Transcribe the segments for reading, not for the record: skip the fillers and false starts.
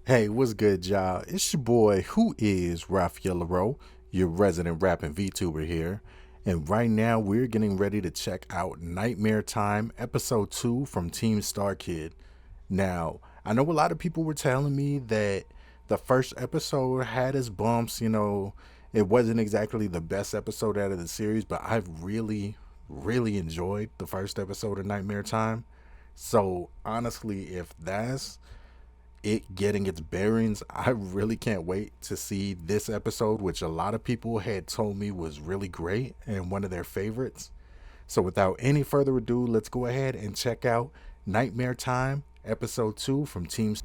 Hey, what's good, y'all? It's your boy, Who is Raphael Leraux, your resident rapping VTuber here. And right now, we're getting ready to check out Nightmare Time, Episode 2 from Team Starkid. Now, I know a lot of people were telling me that the first episode had its bumps, it wasn't exactly the best episode out of the series, but I've really enjoyed the first episode of Nightmare Time. So, honestly, if that's it getting its bearings, I really can't wait to see this episode, which a lot of people had told me was really great and one of their favorites. So, without any further ado, let's go ahead and check out Nightmare Time, Episode 2 from Team.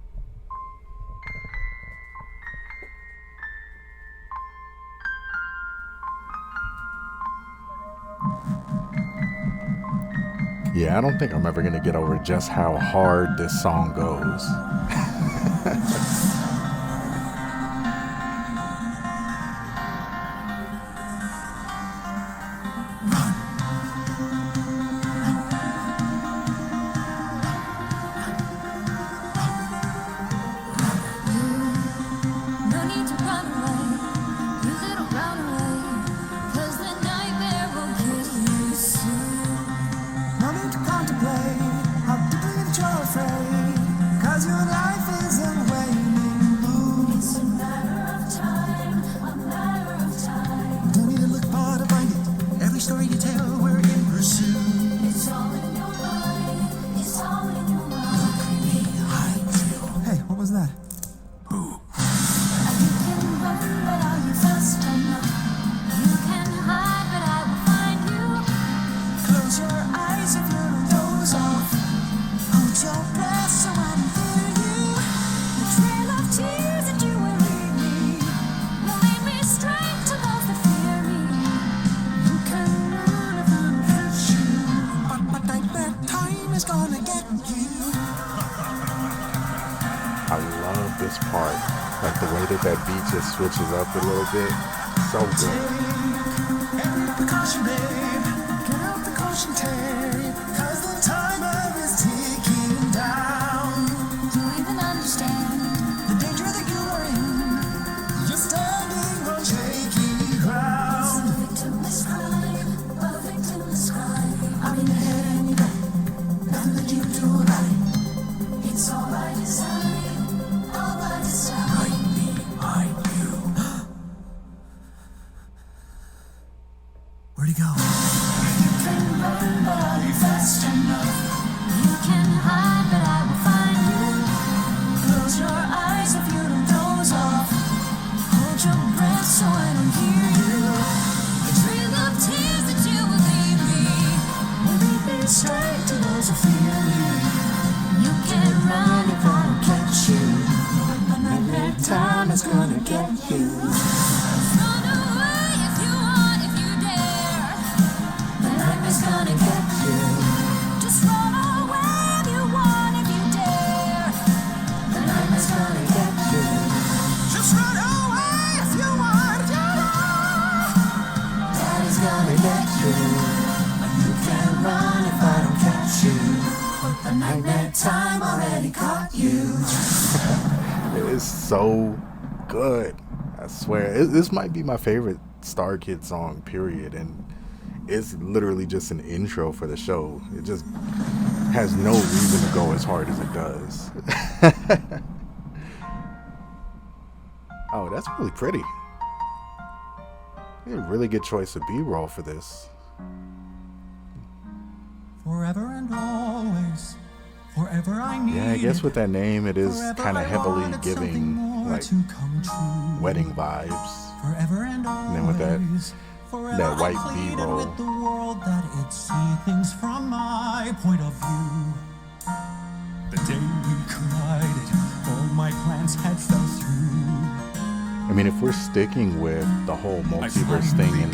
Yeah, I don't think I'm ever going to get over just how hard this song goes. No need to run away, you little runaway, 'cause the nightmare will kill you soon. No need to contemplate how deeply that you're afraid, 'cause your life is a waning moon. It's a matter of time, a matter of time. Don't need to look far to find it. Every story you tell, we're in pursuit. It's all in your mind, it's all in your mind. Look at me, hide you. Hey, what was that? You can run, but are you fast enough? You can hide, but I will find you. Close your eyes if you're a doze off. Hold your breath so I can hear you. The trail of tears that you will leave me will lead me straight to those that fear me. You can run if I don't hit you, but nightmare time is gonna get you. I love this part. Like the way that beat just switches up a little bit. So good. Every precaution, babe. Get out the caution tape, 'cause the timer is ticking down. Do you even understand? The danger that you are in, you're standing on shaky ground. A victimless crime, a victimless crime. I'm in your head and your back, nothing that you do about it. It's all by design, all by design. Hide me, hide you. Where'd he go? You can run, but are you fast enough? You can hide, but I will find you. Close your eyes if you don't doze off. Hold your breath so I don't hear you. The trail of tears that you will leave me will lead me straight to those who fear me. You can run if I don't catch you. A nightmare time is gonna get you. Run away if you want, if you dare. The nightmare's gonna get you. Just run away if you want, if you dare. The nightmare's gonna get you. Just run away if you want. Daddy's gonna get you. You can't run if I don't catch you. The nightmare time already caught you. It is so good. I swear. This might be my favorite Starkid song, period. And it's literally just an intro for the show. It just has no reason to go as hard as it does. Oh, that's really pretty. A really good choice of B-roll for this. Forever and always, forever I need. Yeah, I guess with that name, it is Forever kind of I heavily wanted something giving more like to come true. wedding vibes. Forever and always. then with that- forever that white I pleaded B-roll. with the world that it see things from my point of view. The day we collided, all my plans had fell through. I mean, if we're sticking with the whole multiverse thing and,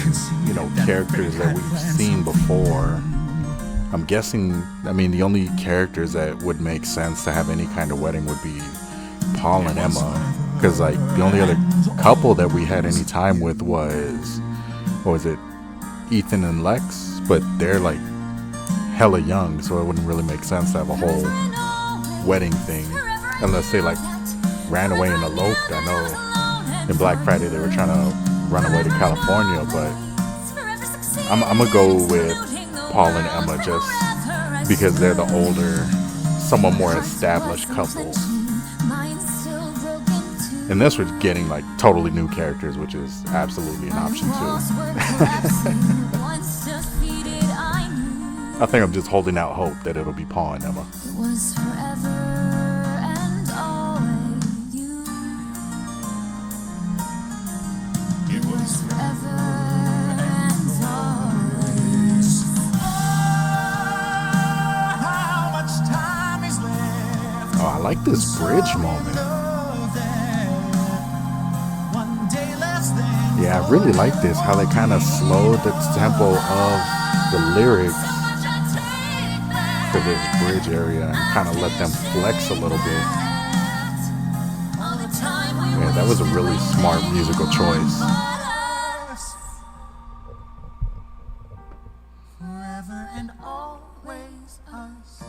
characters that we've seen before, I'm guessing, the only characters that would make sense to have any kind of wedding would be Paul and Emma. Because, the only other couple that we had any time with was, what was it, Ethan and Lex? But they're, hella young, so it wouldn't really make sense to have a whole wedding thing. Unless they, ran away and eloped. I know in Black Friday they were trying to run away to California, but I'm gonna go with Paul and Emma just because they're the older, somewhat more established couple. And this was getting like totally new characters, which is absolutely an option too. I think I'm just holding out hope that it'll be Paul and Emma. It was forever and always you. It was forever and always. How much time is left? Oh, I like this bridge moment. One day less than Yeah, I really like this, how they kind of slowed the tempo of the lyrics for this bridge area and kind of let them flex a little bit. Yeah, that was a really smart musical choice. forever and always us.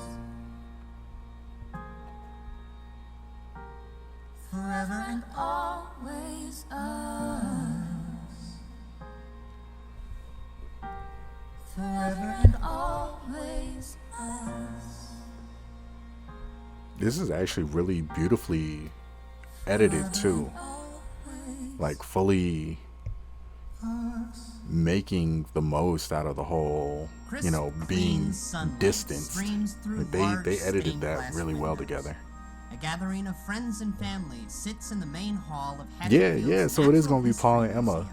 Forever and Always us. Forever and always us. This is actually really beautifully edited too. Like fully making the most out of the whole, you know, being distanced. Like they edited that really well together. A gathering of friends and family sits in the main hall of Yeah, so it is gonna be Paul and Emma.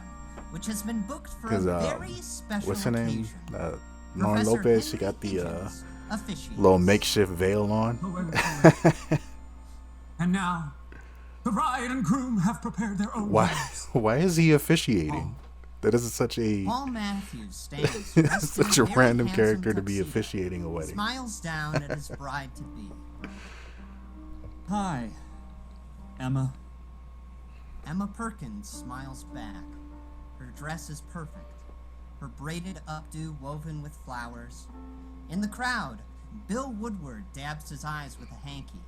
which has been booked for a Because very special what's her name? occasion. Lauren Professor Lopez. She Henry got the Higgins officiates. little makeshift veil on. And now, the bride and groom have prepared their own. Why? weddings. Why is he officiating? That is such a Paul Matthews stands dressed such in a very random handsome character to be tuxedo, officiating a wedding. smiles down at his bride-to-be. Hi, Emma. Emma Perkins smiles back. Her dress is perfect. Her braided updo woven with flowers. In the crowd, Bill Woodward dabs his eyes with a hanky.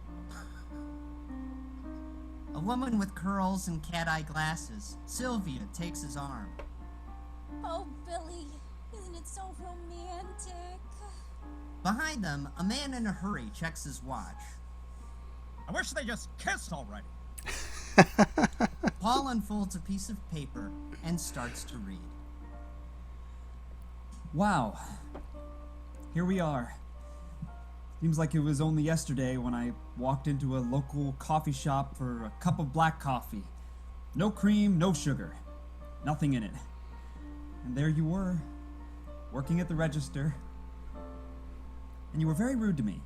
A woman with curls and cat-eye glasses, Sylvia, takes his arm. Oh, Billy, isn't it so romantic? Behind them, a man in a hurry checks his watch. I wish they just kissed already. Paul unfolds a piece of paper and starts to read. Wow. Here we are. Seems like it was only yesterday when I walked into a local coffee shop for a cup of black coffee. No cream, no sugar. Nothing in it. And there you were, working at the register. And you were very rude to me.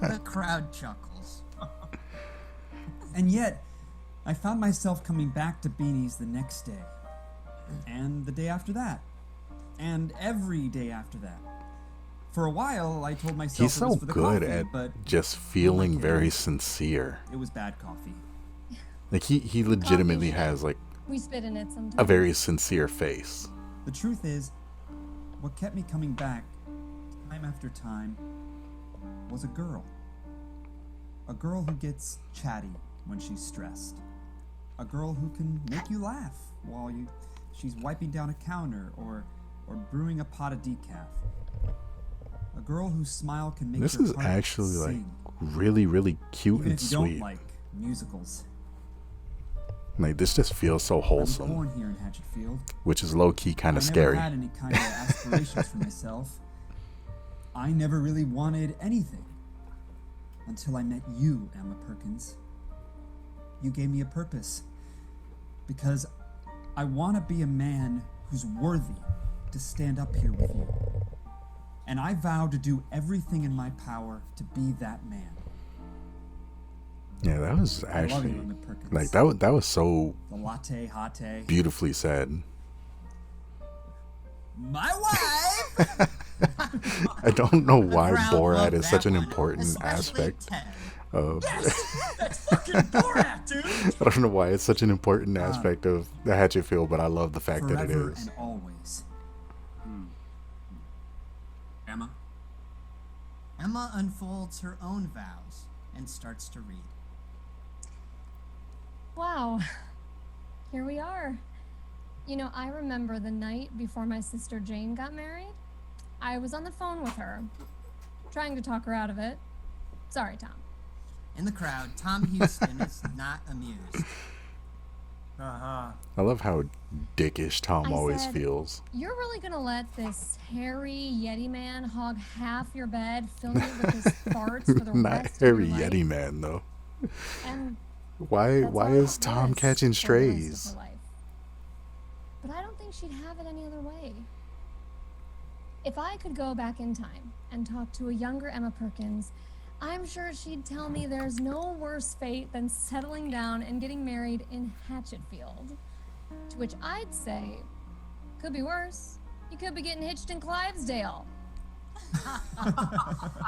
The crowd chuckles. And yet, I found myself coming back to Beanie's the next day. And the day after that. And every day after that. For a while, I told myself He's it was so for the good coffee, at but just feeling very sincere. it was bad coffee. Like he legitimately has like We spit in it sometimes. a very sincere face. The truth is, what kept me coming back, time after time, was a girl. A girl who gets chatty when she's stressed. A girl who can make you laugh while she's wiping down a counter or brewing a pot of decaf. A girl whose smile can make This your is heart actually like sing, really cute even and if you don't sweet. like musicals. Like this just feels so I was wholesome, born here in Hatchetfield. which is low key kind I of never scary. had any kind of aspirations for myself. I never really wanted anything until I met you, Emma Perkins. You gave me a purpose because I want to be a man who's worthy to stand up here with you. And I vow to do everything in my power to be that man. Yeah, that was I love you, actually Emma Perkins. like that was so The latte, hate. beautifully said. My wife! I don't know why Crowd Borat loved is that such an one, important especially aspect Ted. of. That's fucking Borat, dude. I don't know why it's such an important aspect of the Hatchetfield, but I love the fact that it Forever is. and always. Emma? Emma unfolds her own vows and starts to read. Wow. Here we are. You know, I remember the night before my sister Jane got married. I was on the phone with her, trying to talk her out of it. Sorry, Tom. In the crowd, Tom Houston is not amused. I love how dickish Tom I always said, feels. You're really gonna let this hairy Yeti man hog half your bed, filling it with his farts for the Not rest Harry of your life? Yeti Man though. And Why that's why all is it Tom was catching for the rest of strays? her life. But I don't think she'd have it any other way. If I could go back in time and talk to a younger Emma Perkins, I'm sure she'd tell me there's no worse fate than settling down and getting married in Hatchetfield. To which I'd say, could be worse. You could be getting hitched in Clivesdale.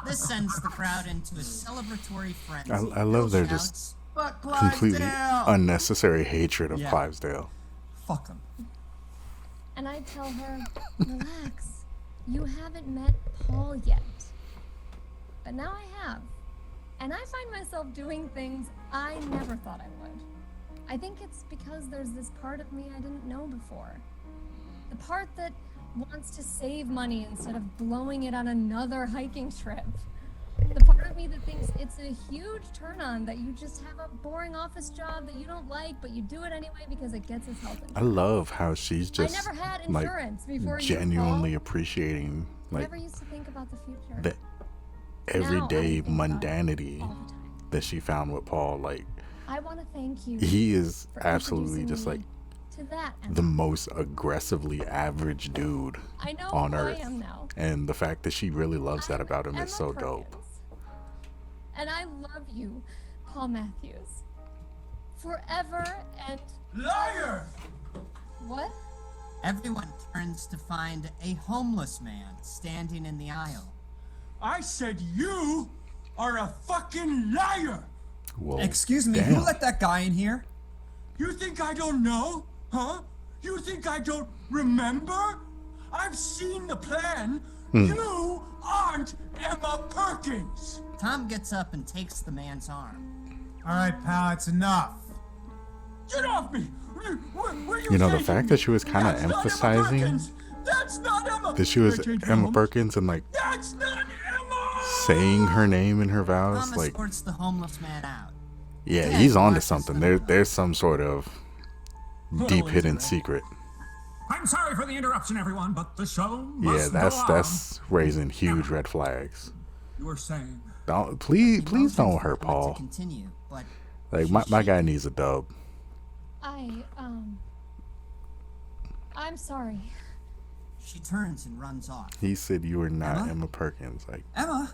This sends the crowd into a celebratory frenzy. I love Bill their just shouts, Fuck completely Clydesdale! unnecessary hatred of Yeah. Clivesdale. Fuck him. And I'd tell her, relax. You haven't met Paul yet. But now I have. And I find myself doing things I never thought I would. I think it's because there's this part of me I didn't know before. The part that wants to save money instead of blowing it on another hiking trip. The part of me that thinks it's a huge turn on that you just have a boring office job that you don't like, but you do it anyway because it gets us health insurance. I love how she's just I never had like insurance before genuinely you, appreciating Paul. like Never used to think about the future. the Now I everyday think about it mundanity all the time. that she found with Paul. Like I want to thank you. he is for absolutely introducing just me like to that Emma. the most aggressively average dude I know on who earth. I am now. And the fact that she really loves that I'm about him Emma is so dope. Perkins. And I love you, Paul Matthews. Forever and Liar! what? Everyone turns to find a homeless man standing in the aisle. I said you are a fucking liar! Whoa, Excuse me, damn. who let that guy in here? You think I don't know? Huh? You think I don't remember? I've seen the plan. You aren't Emma Perkins! Tom gets up and takes the man's arm. All right, pal, it's enough. Get off me! Where You know, the taking fact me? that she was kinda That's not Emma emphasizing Perkins. That's not Emma. that she was Can I change Emma rooms? Perkins and like That's not Emma! saying her name in her vows, Tom like escorts the homeless man out. yeah, Ted he's onto watches something. them go. There's some sort of deep is hidden it? secret. I'm sorry for the interruption, everyone, but the show Yeah, must that's go on. raising huge red flags. You were saying. Don't please Emotions don't hurt want Paul. To continue, but Like she's my guy shaken. needs a dub. I'm sorry. She turns and runs off. He said you were not Emma? Emma Perkins. Like Emma?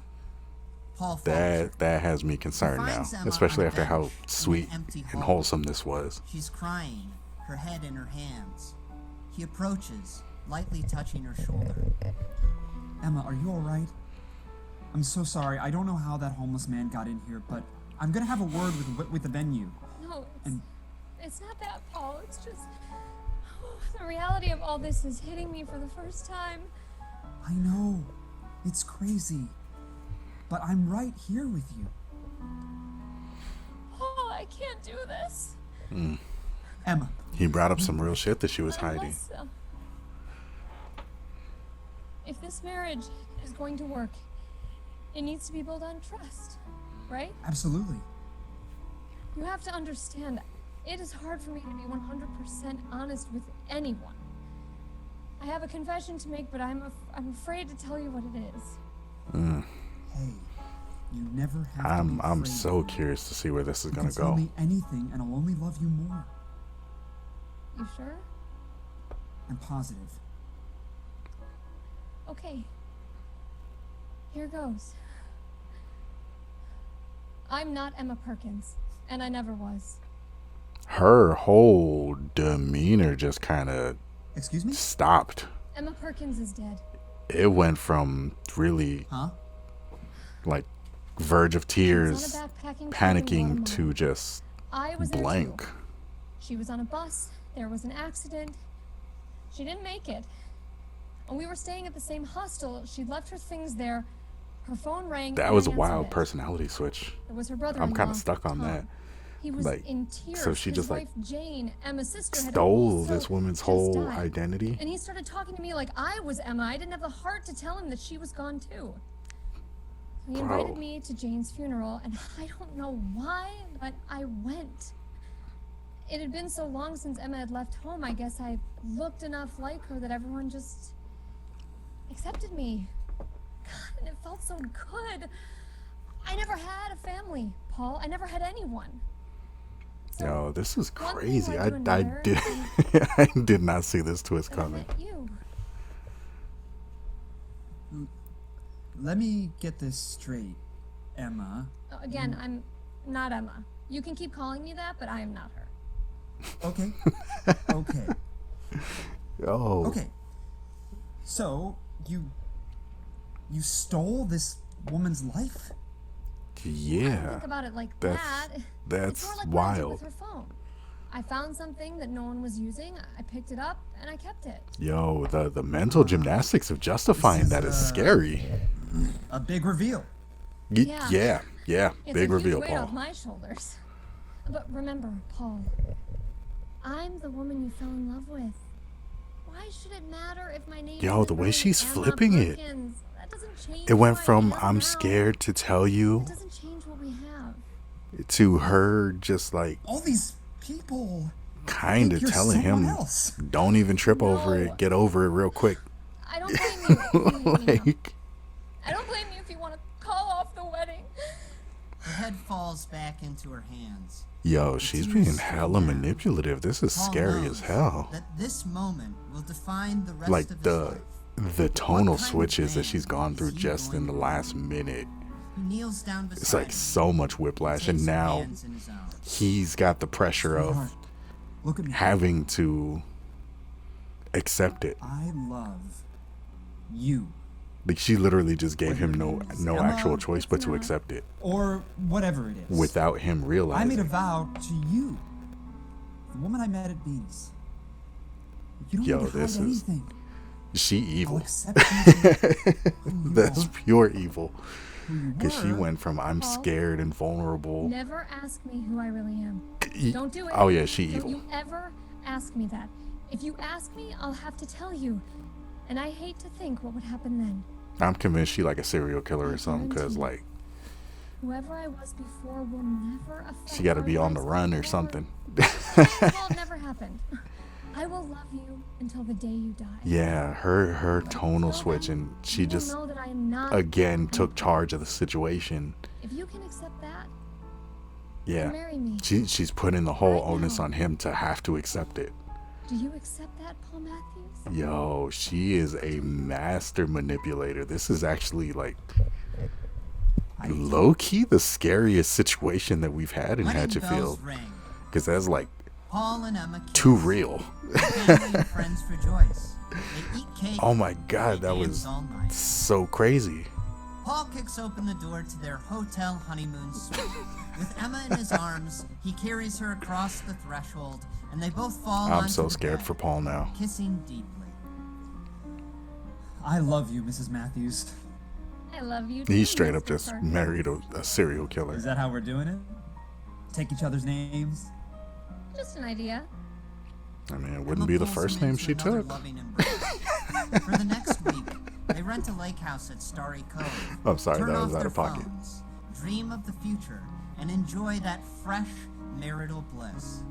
Paul follows her. that has me concerned now, finds Emma especially on a after how bench in an sweet empty and hall. wholesome this was. She's crying, her head in her hands. He approaches, lightly touching her shoulder. Emma, are you alright? I'm so sorry. I don't know how that homeless man got in here, but I'm gonna have a word with the venue. No, And- it's not that, Paul. It's just the reality of all this is hitting me for the first time. I know. It's crazy. But I'm right here with you. Paul, I can't do this. Emma, He brought up some real shit that she was I hiding. must, if this marriage is going to work, it needs to be built on trust, right? absolutely. You have to understand, it is hard for me to be 100% honest with anyone. I have a confession to make, but I'm afraid to tell you what it is. Hey, you never have to be I'm afraid. so curious to see where this is You gonna can tell go. me anything, and I'll only love you more. You sure? I'm positive. Okay. Here goes. I'm not Emma Perkins, and I never was. Her whole demeanor just kind of Excuse me? stopped. Emma Perkins is dead. It went from really Huh? like verge of She was tears, on a backpacking trip in panicking Guatemala. to just I was there blank. too. She was on a bus. There was an accident. She didn't make it. And we were staying at the same hostel. She'd left her things there. Her phone rang. That and was I a wild answered it. personality switch. It was her brother. I'm kind of stuck on that. He was Like, in tears. so she His just, wife, Jane, Emma's sister, had stole also this woman's just whole died. identity. And he started talking to me like I was Emma. I didn't have the heart to tell him that she was gone too. So he invited me to Jane's funeral, and I don't know why, but I went. It had been so long since Emma had left home, I guess I looked enough like her that everyone just accepted me. God, and it felt so good. I never had a family, Paul. I never had anyone. Yo, this is one thing crazy. led I to another, did and I did not see this twist then I coming. met you. Let me get this straight, Emma. Again, I'm not Emma. You can keep calling me that, but I am not her. Okay. Okay. Oh, Okay. So, you stole this woman's life? yeah. Think about it like That's- that. that's it's more like what I did wild. with her phone. I found something that no one was using. I picked it up and I kept it. Yo, the mental gymnastics of justifying that is scary. A big reveal. Yeah. Yeah. It's Big a reveal, huge weight off Paul. my shoulders. But remember, Paul, I'm the woman you fell in love with. Why should it matter if my name Yo, isn't the way really she's Emma flipping it. Perkins? That doesn't change It went who I from am I'm now. scared to tell you It doesn't change what we have. to her just like All these people. kind of think you're telling someone him, else. don't even trip over No. it. Get over it real quick. I don't blame you. if you hate me now. Like, I don't blame you if you want to call off the wedding. Her head falls back into her hands. yo, she's being hella manipulative. This is Paul scary knows as hell. That this moment will define the rest Like of his the life. tonal What kind of switches that man she's gone through is he just in going the to last be? minute. He kneels down beside It's like him, so much whiplash, and takes her now hands in his own. he's got the pressure Sweetheart, of look at me. having to accept it. I love you. Like she literally just gave him no Emma, actual choice but to Emma. accept it Or whatever it is. without him I realizing. made a vow to you. The woman I met at Beanie's. You don't Yo, need to this hide is- anything. She I'll evil. accept you for who you That's are, pure evil. who you Because she were. went from I'm Paul, scared and vulnerable. Never ask me who I really am. Don't do it. Oh yeah, she Don't evil. you ever ask me that. If you ask me, I'll have to tell you. And I hate to think what would happen then. I'm convinced she like a serial killer or something. Because like Whoever I was before will never affect she got to our be on the lives run or going something. forward. It will have never happened. I will love you until the day you die. Yeah, her tonal Until switch, then, and she you will just know that I am not again took charge of the situation. If you can accept that, Yeah, then marry me. she's putting the whole Right onus now. on him to have to accept it. Do you accept that, Paul Matthews? Yo, she is a master manipulator. This is actually like low key the scariest situation that we've had in Wedding Hatchetfield. bells ring. Because that's like Paul and Emma kiss. too real. Family and friends rejoice. They eat cake. Oh my god, they that dance was all night. so crazy. Paul kicks open the door to their hotel honeymoon suite. With Emma in his arms, he carries her across the threshold, and they both fall I'm onto so the scared bed, for Paul now. kissing deeply. I love you, Mrs. Matthews. I love you. He too, straight up Mr. just Perkins. married a serial killer. Is that how we're doing it? Take each other's names? Just an idea. I mean, it Emma wouldn't be the pulls first him name into she another took. loving embrace. For the next week, they rent a lake house at Starry Cove. I'm sorry, turn that off was out their of pocket. phones, dream of the future, and enjoy that fresh marital bliss.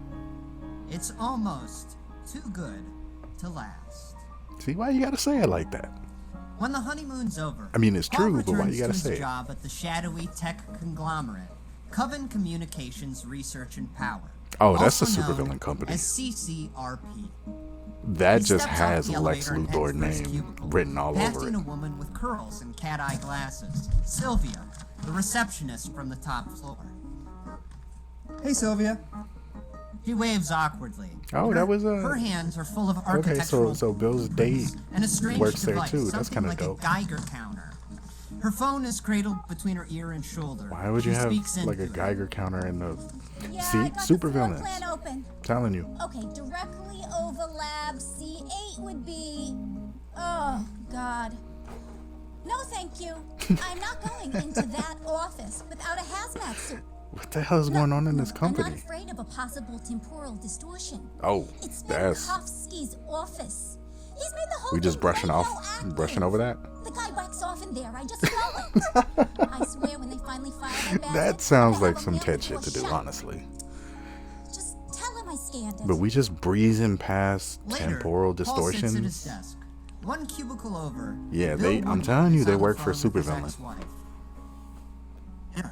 It's almost too good to last. See, why you gotta say it like that? When the honeymoon's over, I mean, it's Paul true, but why returns you gotta to say his it? job at the shadowy tech conglomerate, Coven Communications Research and Power. Oh, that's the also supervillain known company. as CCRP. That He just steps off has the Lex elevator and Luthor heads for his name cubicle, written all over passing it. a woman with curls and cat-eye glasses, Sylvia, the receptionist from the top floor. Hey, Sylvia. She waves awkwardly. Oh, that was a- Her hands are full of Okay, architectural so Bill's date and a strange works there device, too. That's something kinda like dope. a Geiger counter. Her phone is cradled between her ear and shoulder. Why would you She have speaks like a into it. Geiger counter in the Yeah, See, I got super the floor villains. plan open. telling you? Okay, directly over lab C8 would be. Oh God. No, thank you. I'm not going into that office without a hazmat suit. What the hell is going on in this I'm company? not afraid of a possible temporal distortion. Oh, It's that's Spankovsky's office. He's made the whole we just thing brushing off, radioactive. brushing over that. The guy whacks off in there. I just smell it. I swear when they finally fire that That bastard, sounds they'll like have some him Ted nailed shit to do, a shot. honestly. Just tell him I scanned it. But we just breezing past Later, temporal Paul sits at his distortions. desk. One cubicle over. Yeah, Bill I'm Woodward telling you, is they on the work for phone with his Supervillain. ex-wife. Yeah.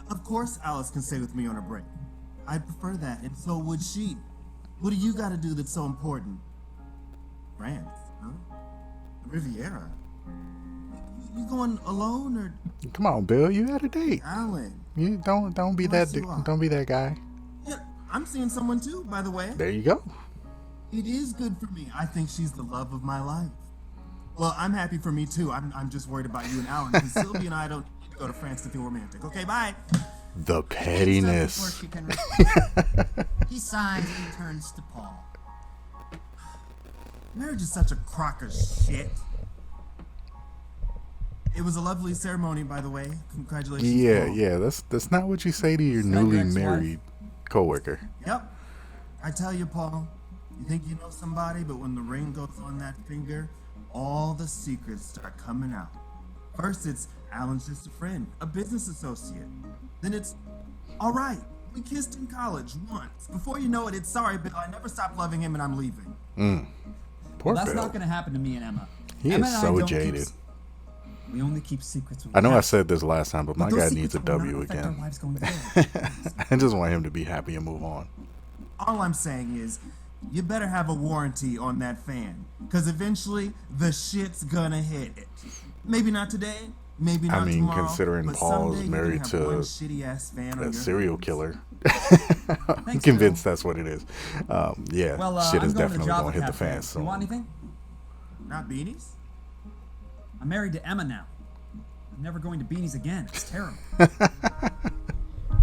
Of course Alice can stay with me on a break. I'd prefer that, and so would she. What do you gotta do that's so important? France, huh? Riviera. You going alone or Come on, Bill, you had a date. Alan? You don't be Yes, that you are. don't be that guy. Yeah, I'm seeing someone too, by the way. There you go. It is good for me. I think she's the love of my life. Well, I'm happy for me too. I'm just worried about you and Alan, because Sylvia and I don't need to go to France to feel romantic. Okay, bye. The Before pettiness. she can respond, he sighs and turns to Paul. Marriage is such a crock of shit. It was a lovely ceremony, by the way. Congratulations. Yeah, Paul. yeah. That's not what you say to your Is that your newly ex-wife? married coworker. Yep. I tell you, Paul, you think you know somebody, but when the ring goes on that finger, all the secrets start coming out. First, it's Alan's just a friend, a business associate. Then it's, all right, we kissed in college once. Before you know it, it's sorry, Bill, I never stopped loving him and I'm leaving. Poor That's Bill. not going to happen to me and Emma. He Emma is and I so don't keep jaded. we only keep secrets. When I know we I have said this last time, but my those guy secrets needs a will not W affect our again. lives going forward. I just want him to be happy and move on. All I'm saying is, you better have a warranty on that fan, because eventually the shit's gonna hit it. Maybe not today, maybe not mean, tomorrow, considering but Paul's someday you're married gonna have to one shitty-ass fan on A your serial hands. killer. I'm Thanks, convinced Bill. that's what it is. Yeah, Well, shit I'm is going definitely to gonna Java hit the Cafe. fan You soon. want anything? Not beanies? I'm married to Emma now. I'm never going to Beanie's again. It's terrible.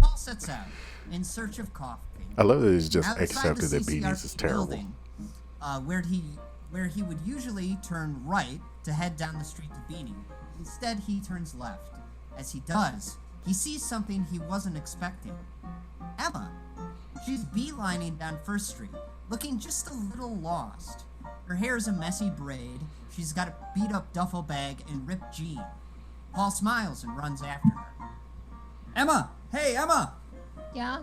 Paul sets out in search of coffee. I love that he's just Outside accepted the that CCR Beanies is terrible. building, where he would usually turn right to head down the street to Beanie. Instead, he turns left. As he does, he sees something he wasn't expecting. Emma. She's beelining down First Street, looking just a little lost. Her hair's a messy braid. She's got a beat-up duffel bag and ripped jeans. Paul smiles and runs after her. Emma! Hey, Emma! Yeah?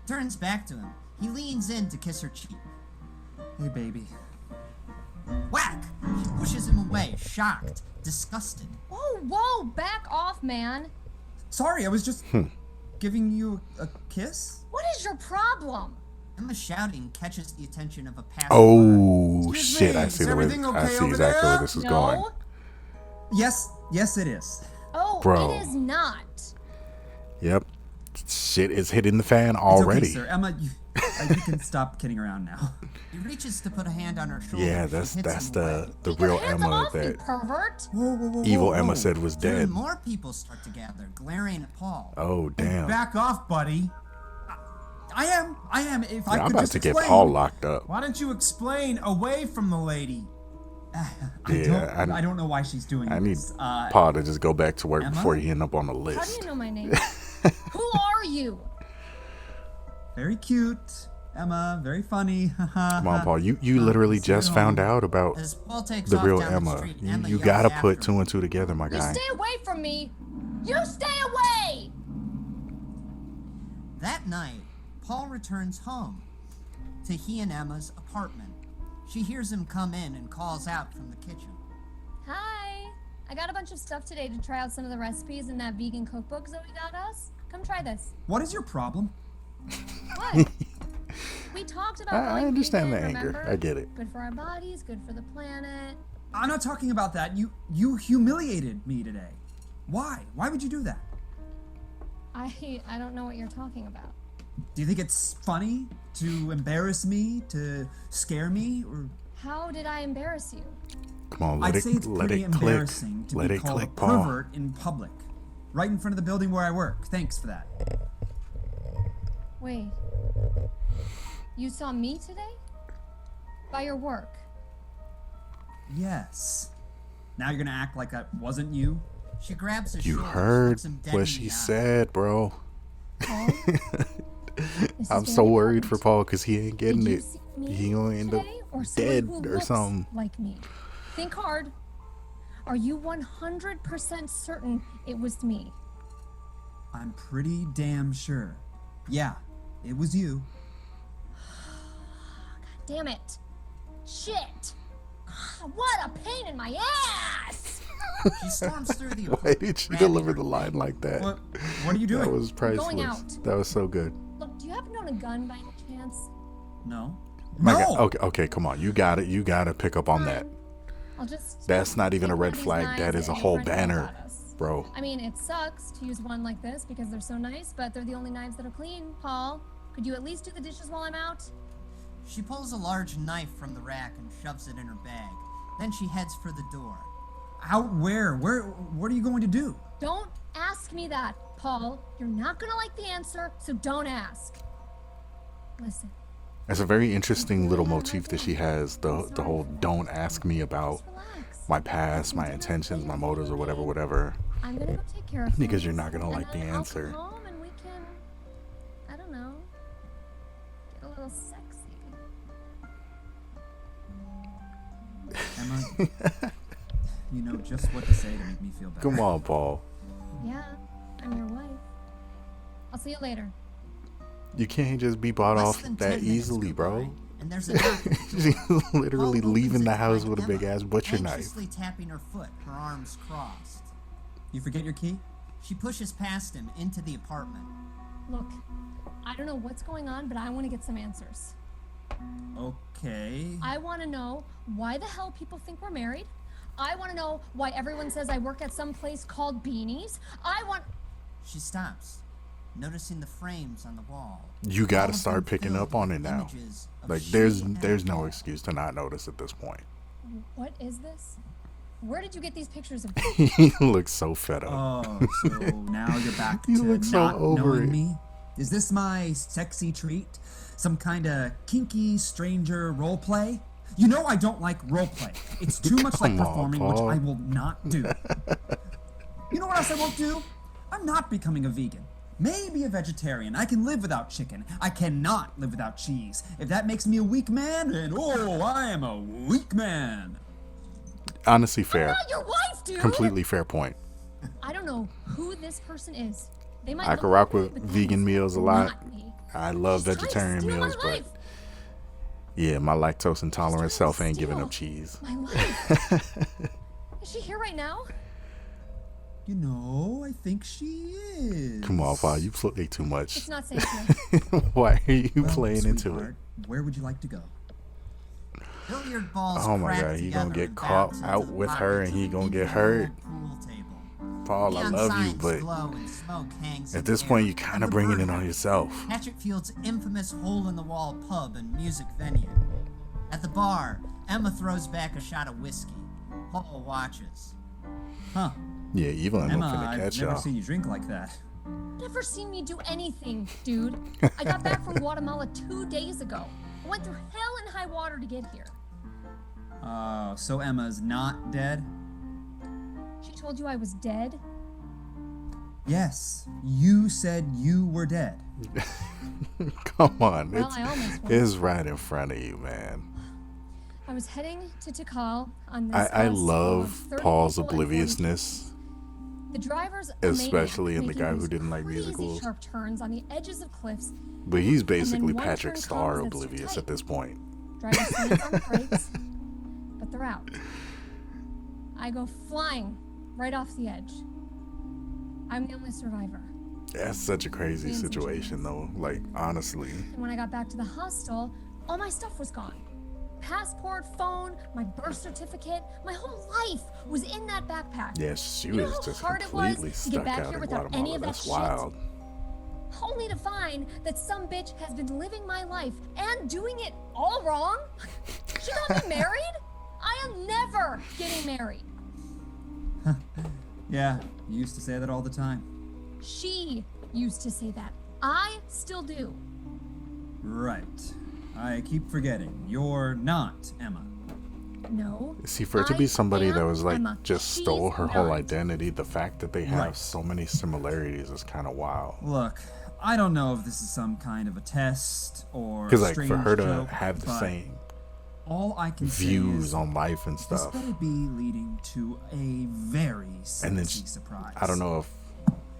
Turns back to him. He leans in to kiss her cheek. Hey, baby. Whack! She pushes him away, shocked, disgusted. Whoa, back off, man. Sorry, I was just giving you a kiss? What is your problem? Emma shouting catches the attention of a passerby. Oh Excuse shit! me, I is see the way. everything I okay see over exactly where there? this is No? going. Yes, it is. Oh, Bro. it is not. Yep, shit is hitting the fan It's already. okay, sir. Emma, you can stop kidding around now. He reaches to put a hand on her shoulder. Yeah, She that's hits him the away. real Hands Emma off me, that pervert. Whoa, evil Emma said was Soon dead. more people start to gather, glaring at Paul. Oh damn! Back off, buddy. I am. If I Yeah, I'm could about just to get explain. Paul locked up. Why don't you explain away from the lady? Yeah, I don't know why she's doing I need this. Paul to just go back to work Emma? before he end up on the How do list. you know my name? Who are you? Very cute, Emma. Very funny. Come on, Paul. You literally see you just at found home. out about As Paul takes the off real down the Emma. street, You, Emma you yells gotta after put him. two and two together, my You guy. stay away from me. You stay away. That night, Paul returns home to he and Emma's apartment. She hears him come in and calls out from the kitchen. Hi. I got a bunch of stuff today to try out some of the recipes in that vegan cookbook Zoe got us. Come try this. What is your problem? What? We talked about I going understand vegan, the anger. remember? I get it. Good for our bodies, good for the planet. I'm not talking about that. You humiliated me today. Why? Why would you do that? I don't know what you're talking about. Do you think it's funny to embarrass me, to scare me, or How did I embarrass you? Come on, I'd let say it's it pretty click. embarrassing to Let be it called click, a Paul. pervert in public, right in front of the building where I work. Thanks for that. Wait. You saw me today? By your work. Yes. Now you're gonna act like that wasn't you? She grabs his You shoulders, heard looks him dead what in she the eye. said, bro. Paul, this I'm is so very worried for important. Paul because he ain't getting Did you it. see me He gonna end up today, or someone dead who or looks something. like me? Think hard. Are you 100% certain it was me? I'm pretty damn sure. Yeah, it was you. Damn it. Shit. What a pain in my ass! She storms through the Why apartment, did she grabbing deliver her the line like that? What are you doing? That was priceless. Going out. That was so good. Look, do you happen to own a gun by any chance? No. My No! God. Okay, come on. You got it. You got to pick up on that. I'll just... That's not even a take red one of these flag. knives That is a and your whole friend knows banner, about us. bro. I mean, it sucks to use one like this because they're so nice, but they're the only knives that are clean, Paul. Could you at least do the dishes while I'm out? She pulls a large knife from the rack and shoves it in her bag. Then she heads for the door. Out where? What are you going to do? Don't ask me that, Paul. You're not gonna like the answer, so don't ask. Listen, It's a very interesting little motif that she has. The whole don't ask me about just relax. my past, my intentions, my motives, or whatever. I'm gonna go take care of Because you're things, not gonna and like the then I'll answer. come home and we can, I don't know, get a little sexy. Emma, you know just what to say to make me feel better. Come on, Paul. Yeah, I'm your wife. I'll see you later. You can't just be bought Less off than that 10 minutes easily, go bro. by, and there's a knock at the She's door. literally Paul leaving opens the it to house find with a big Emma, ass butcher knife. anxiously tapping her foot, her arms crossed. You forget your key? She pushes past him into the apartment. Look, I don't know what's going on, but I want to get some answers. Okay. I want to know why the hell people think we're married. I want to know why everyone says I work at some place called Beanies. I want... She stops, noticing the frames on the wall. You All gotta of start them picking filled up on with it now. images of Like she there's and no Paul. excuse to not notice at this point. What is this? Where did you get these pictures of He looks so fed up. Oh, so now you're back You to look so not over knowing it. me? Is this my sexy treat? Some kind of kinky stranger role play? You know I don't like role play. It's too much like Come on, performing, which Paul. I will not do. You know what else I won't do? I'm not becoming a vegan. Maybe a vegetarian. I can live without chicken. I cannot live without cheese. If that makes me a weak man, then oh, I am a weak man. Honestly, fair. Not your wife, dude! Completely fair point. I don't know who this person is. They might I look could rock like me, with but vegan that's meals a lot. not me. I love She's trying to vegetarian steal my meals, but life. yeah, my lactose intolerant She's trying to self ain't giving steal up cheese. My life. Is she here right now? You know, I think she is. Come on, Paul, you play too much. It's not safe here. Why are you Well, playing into it? sweetheart, where would you like to go? Billiard balls Oh my crack God, he gonna together get and caught bounce out into the with her and pockets he of gonna an get empty hurt. pool table. Paul, I Neon love you, signs but glow and smoke hangs in at this the point, air, you kind and of the bringing it bird on house, yourself. Hatchetfield's infamous hole-in-the-wall pub and music venue. At the bar, Emma throws back a shot of whiskey. Paul watches. Huh. Yeah, Evelyn Emma, up finna I've catch never y'all. seen you drink like that. Never seen me do anything, dude. I got back from Guatemala 2 days ago. I went through hell and high water to get here. Oh, so Emma's not dead? She told you I was dead? Yes, you said you were dead. Come on, Well, I almost was. it's right in front of you, man. I was heading to Tikal on this I bus love of 30 Paul's people and 40 obliviousness. The driver's a Especially maniac, in the guy making who these didn't like crazy musicals. Sharp turns on the edges of cliffs. But he's And then basically one Patrick turn Starr comes that's too oblivious tight. at this point. Driver slams on the brakes, but they're out. I go flying right off the edge. I'm the only survivor. That's such a crazy Fancy situation, though. Like, honestly. And when I got back to the hostel, all my stuff was gone. Passport, phone, my birth certificate, my whole life was in that backpack. Yes, she You know was how just hard it was completely to get stuck back out here in without any Guatemala. of that That's shit? wild. Only to find that some bitch has been living my life and doing it all wrong. She got me married? I am never getting married. Yeah, you used to say that all the time. She used to say that. I still do. Right. I keep forgetting. You're not Emma. No. See, for it to be I somebody that am was like Emma. just She's stole her whole not. identity, the fact that they have Right. so many similarities is kind of wild. Look, I don't know if this is some kind of a test or Because a like for strange her to joke, have the but same all I can say views is on life and this stuff, better be leading to a very and then sexy surprise. I don't know if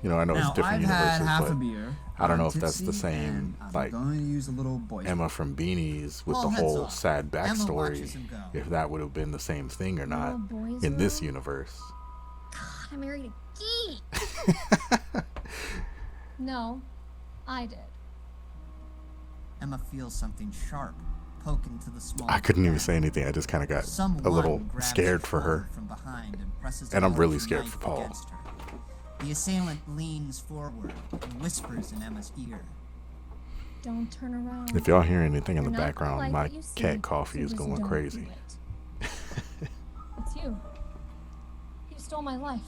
I know Now, it's different I've had universes, half a but beer. I don't know I'm if that's the tipsy, same and I'm like going to use a little boy Emma from Beanies with Paul the heads whole off. sad Emma backstory. watches him go. If that would have been the same thing or not Little boys in this room? universe. I married a geek. No, I did. Emma feels something sharp poke into the small. I couldn't even back. say anything. I just kind of got Someone a little grabs scared her for her. shoulder from behind and presses And a I'm really large scared knife for Paul. against her. The assailant leans forward and whispers in Emma's ear. Don't turn around. If y'all hear anything in the You're not background, like my what you see, cat Coffee so is just going don't crazy. do it. It's you. You stole my life.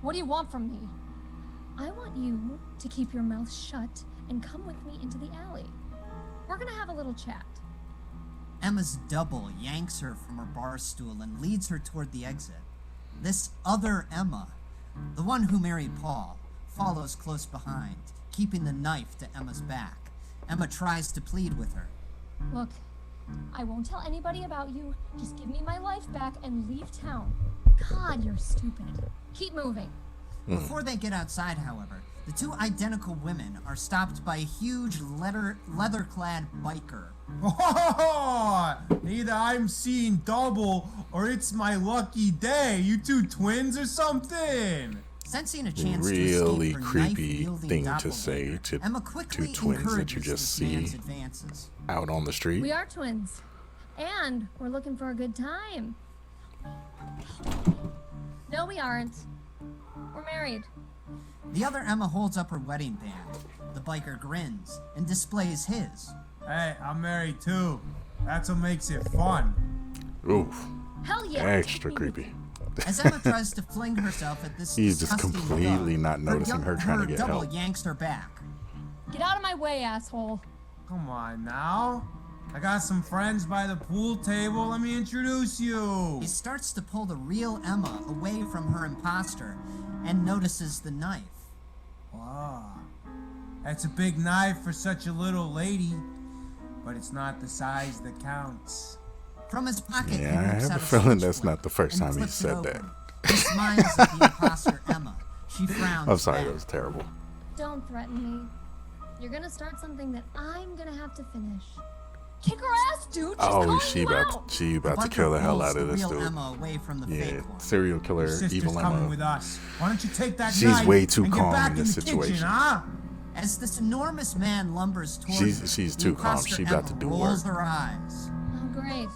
What do you want from me? I want you to keep your mouth shut and come with me into the alley. We're gonna have a little chat. Emma's double yanks her from her bar stool and leads her toward the exit. This other Emma, the one who married Paul, follows close behind, keeping the knife to Emma's back. Emma tries to plead with her. Look, I won't tell anybody about you. Just give me my life back and leave town. God, you're stupid. Keep moving. Before they get outside, however, the two identical women are stopped by a huge leather-clad biker. Oh, either I'm seeing double or it's my lucky day. You two twins or something? Sensing a chance Really to escape her creepy knife-wielding thing to doppelganger, say to Emma quickly two twins that you encourages just this man's see advances. out on the street. We are twins. And we're looking for a good time. No, we aren't. We're married. The other Emma holds up her wedding band. The biker grins and displays his. Hey, I'm married too. That's what makes it fun. Oof, Hell yeah. extra creepy. As Emma tries to fling herself at this He's just disgusting completely thug, not noticing her trying to get double help. yanks her back. Get out of my way, asshole. Come on now. I got some friends by the pool table. Let me introduce you. He starts to pull the real Emma away from her imposter and notices the knife. Wow. That's a big knife for such a little lady. But it's not the size that counts. From his pocket, Yeah, I he whips have out a feeling switchblade that's not the first and time he flips it said that. open. He smiles at the imposter Emma. She frowns. I'm sorry, back. that was terrible. Don't threaten me. You're gonna start something that I'm gonna have to finish. Kick her ass, dude. She's Oh, calling she you about out. she about to Biker kill the hell pulls out of the this real dude. Emma away from the Yeah, fake one. serial killer, Your sister's evil coming Emma. with us. Why don't you take that She's knife way too and get calm back in in this the situation. kitchen, huh? As this enormous man lumbers toward her, She's the too calm. imposter She about Emma to do rolls work. her eyes. Oh, great.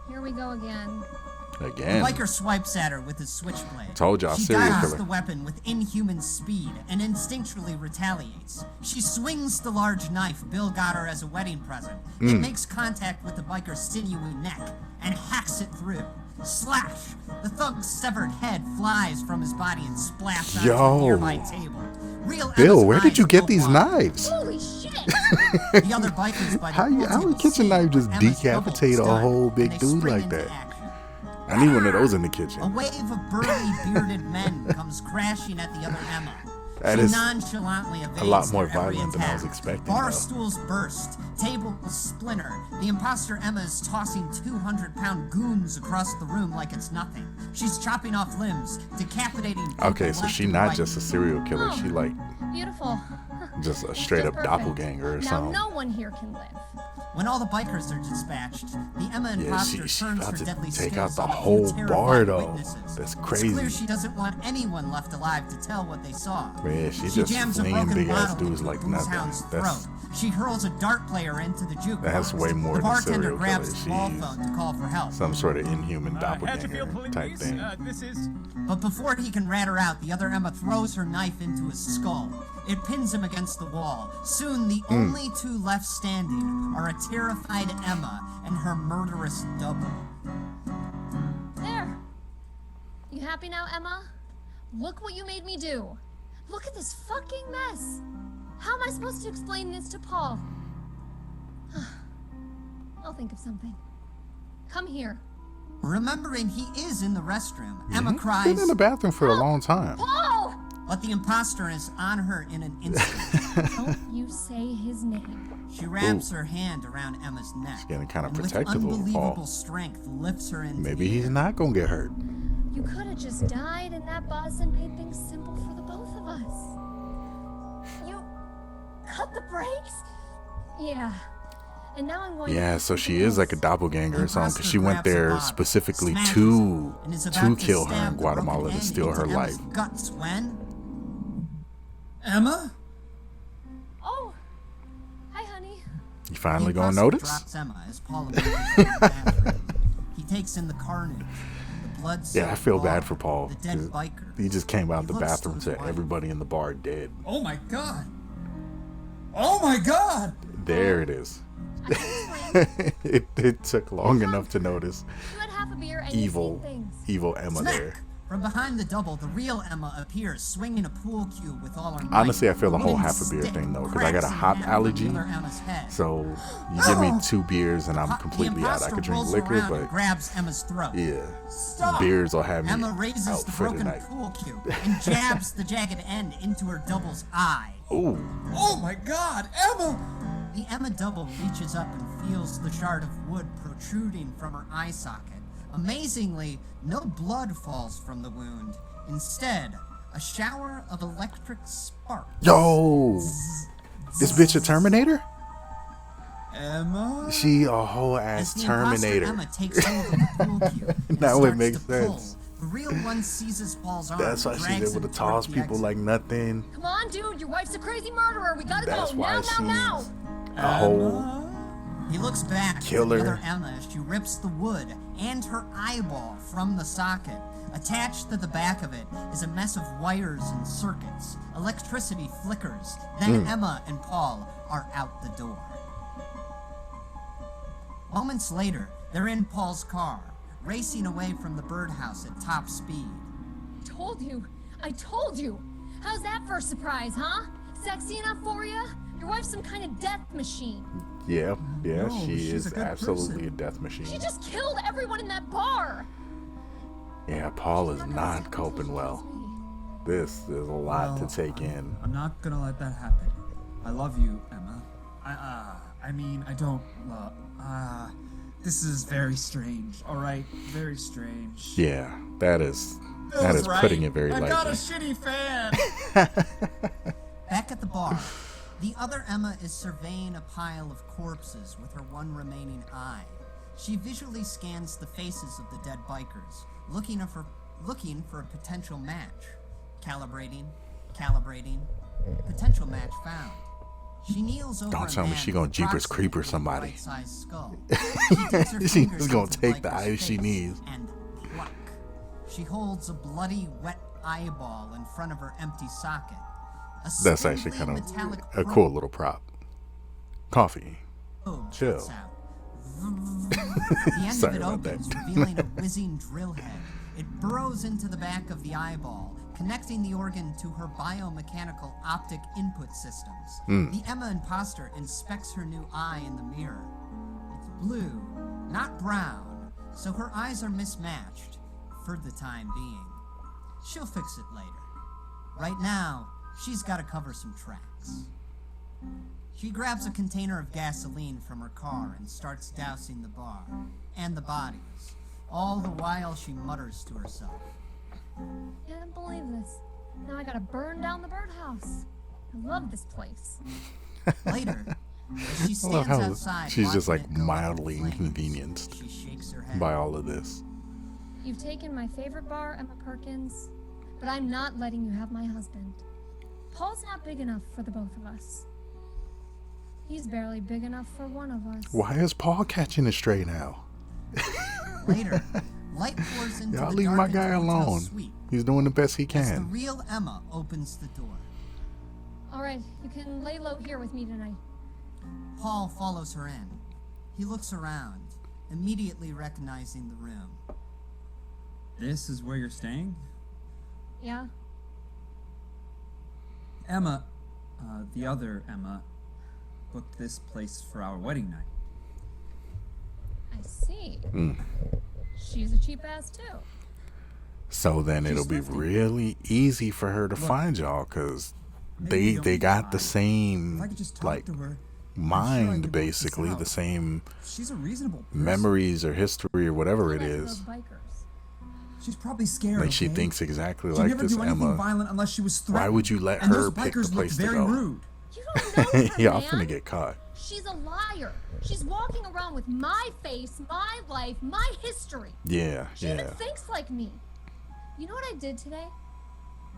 Here we go again. Again. The biker swipes at her with his switchblade. Told y'all, She serial dives killer. the weapon with inhuman speed and instinctually retaliates. She swings the large knife Bill got her as a wedding present. It makes contact with the biker's sinewy neck and hacks it through. Slash! The thug's severed head flies from his body and splashes onto Yo. the nearby table. Real Bill, Emma's where did eyes you get go these wide. knives? Holy shit! The other bikers by the How pool a table kitchen see knife just Emma's double decapitate a stunned, whole and big they dude spring like into that? action. I need one of those in the A kitchen. wave of burly, bearded men comes crashing at the other Emma. That She is nonchalantly evades a lot more their every violent than I was attack. expecting, Bar though. stools burst, tables splinter. The imposter Emma is tossing 200-pound goons across the room like it's nothing. She's chopping off limbs, decapitating people Okay, so left she and not right. just a serial killer. She like Beautiful. just a It's straight just up perfect. doppelganger or now something. no one here can live. When all the bikers are dispatched, the Emma Yeah, imposter she turns about her to deadly take out skills the on a whole few bar, terrified though. witnesses. That's It's clear crazy. she doesn't want anyone left alive to tell what they saw. Man, she just jams a flinging broken big-ass bottle dudes into like the nothing. booze-hound's That's- throat. She hurls a dart player into the jukebox. That's way more the than bartender serial grabs killer. his ball She's phone to call for help. some sort of inhuman doppelganger type thing. This is... But before he can rat her out, the other Emma throws her knife into his skull. It pins him against the wall. Soon, the only two left standing are a terrified Emma and her murderous double. There. You happy now, Emma? Look what you made me do. Look at this fucking mess. How am I supposed to explain this to Paul? I'll think of something. Come here. Remembering he is in the restroom, Emma cries, Been in the bathroom for a long time. Paul! but the impostor is on her in an instant. Don't you say his name. She wraps her hand around Emma's neck. She's getting kind of and protective with of unbelievable Paul. strength lifts her into Maybe the he's air. not gonna get hurt. You could have just died and that bus and made things simple for the both of us. You cut the brakes? Yeah. And now I'm going Yeah, to so she is like a doppelganger or something, because she went Imposter there grabs the specifically bottle, to smashes it, and is about kill her stab in the Guatemala broken to end steal her into Emma's life. Guts when Emma? Oh. Hi, honey. You finally the gonna imposter notice? drops Emma as Paul emerges from the bathroom. He takes in the carnage, the blood. Yeah, I feel bad for Paul. The dead 'cause biker. He just came out He the looks bathroom to his to wife. everybody in the bar dead. Oh my god! Oh my god! There it is. I can explain. it took long enough to notice You had half a beer and evil, you've seen things. evil Emma Smack! there. From behind the double, the real Emma appears, swinging a pool cue with all her might. Honestly, I feel the A whole wooden half a beer stick thing though, because I got a cracks in hop half allergy. on the other Emma's head. So you give me 2 beers and I'm The completely out. I imposter could drink rolls liquor, around and but grabs Emma's throat. yeah, Stop! beers will have me Emma raises out the for the broken night. pool cue and jabs the jagged end into her double's eye. Ooh, Oh my god! Emma! The Emma double reaches up and feels the shard of wood protruding from her eye socket. Amazingly, no blood falls from the wound. Instead, a shower of electric sparks. yo, this bitch a Terminator? Emma? She a whole As ass the imposter Terminator. Emma takes hold of the pool cue and Now it starts makes to pull, sense. the real one seizes Paul's arm. That's why and she's drags able to him toward toss the people exit. like nothing. Come on, dude. Your wife's a crazy murderer. We gotta That's go. why Now. she's a whole He looks back Killer. at the other Emma as she rips the wood and her eyeball from the socket. Attached to the back of it is a mess of wires and circuits. Electricity flickers. Then Emma and Paul are out the door. Moments later, they're in Paul's car, racing away from the birdhouse at top speed. Told you. I told you. How's that for a surprise, huh? Sexy enough for you? Your wife's some kind of death machine. Yeah, No, she she's is a good absolutely person. a death machine. She just killed everyone in that bar. Yeah, Paul is not coping well. This is a lot to take in. I'm not gonna let that happen. I love you, Emma. I mean, I don't love. This is very strange. All right, very strange. Yeah, that is Bill's right. putting it very I lightly. got a shitty fan. Back at the bar, the other Emma is surveying a pile of corpses with her one remaining eye. She visually scans the faces of the dead bikers, looking for a potential match. Calibrating, potential match found. She kneels over Don't a tell me man she gonna with Jeepers Creeper approximately somebody. right-sized skull. She takes her She's fingers gonna off the take the biker's eye she face needs. And pluck. She holds a bloody, wet eyeball in front of her empty socket. A That's actually spindly kind of metallic a cool little prop. Coffee. probe Chill. shuts out. The end Sorry of it about that. opens, revealing a whizzing drill head. It burrows into the back of the eyeball, connecting the organ to her biomechanical optic input systems. The Emma imposter inspects her new eye in the mirror. It's blue, not brown, so her eyes are mismatched for the time being. She'll fix it later. Right now, she's got to cover some tracks. She grabs a container of gasoline from her car and starts dousing the bar and the bodies, all the while she mutters to herself. Can't believe this. Now I gotta burn down the birdhouse. I love this place. Later, as she I love stands how outside, she's just watching like it go up in mildly flames, inconvenienced she shakes her head. by all of this. You've taken my favorite bar, Emma Perkins, but I'm not letting you have my husband. Paul's not big enough for the both of us. He's barely big enough for one of us. Why is Paul catching it straight now? Later, light pours into Y'all the leave my darkened guy hotel alone. suite He's doing the best he as the can. real Emma opens the door. All right, you can lay low here with me tonight. Paul follows her in. He looks around, immediately recognizing the room. This is where you're staying? Yeah? Emma, the other Emma, booked this place for our wedding night. I see. She's a cheap ass too. So then it'll be really easy for her to find y'all, because they got the If same I could just talk like to her, mind, basically the same she's a reasonable person. memories or history or whatever it Like is. those bikers. She's probably scared. Like she okay? thinks exactly She'd like never this do anything Emma. violent unless she was threatened. Why would you let And her those pick the bikers place look to very go? rude. You don't know her, Y'all man. finna get caught. She's a liar. She's walking around with my face, my life, my history. Yeah, She even yeah. thinks like me. You know what I did today?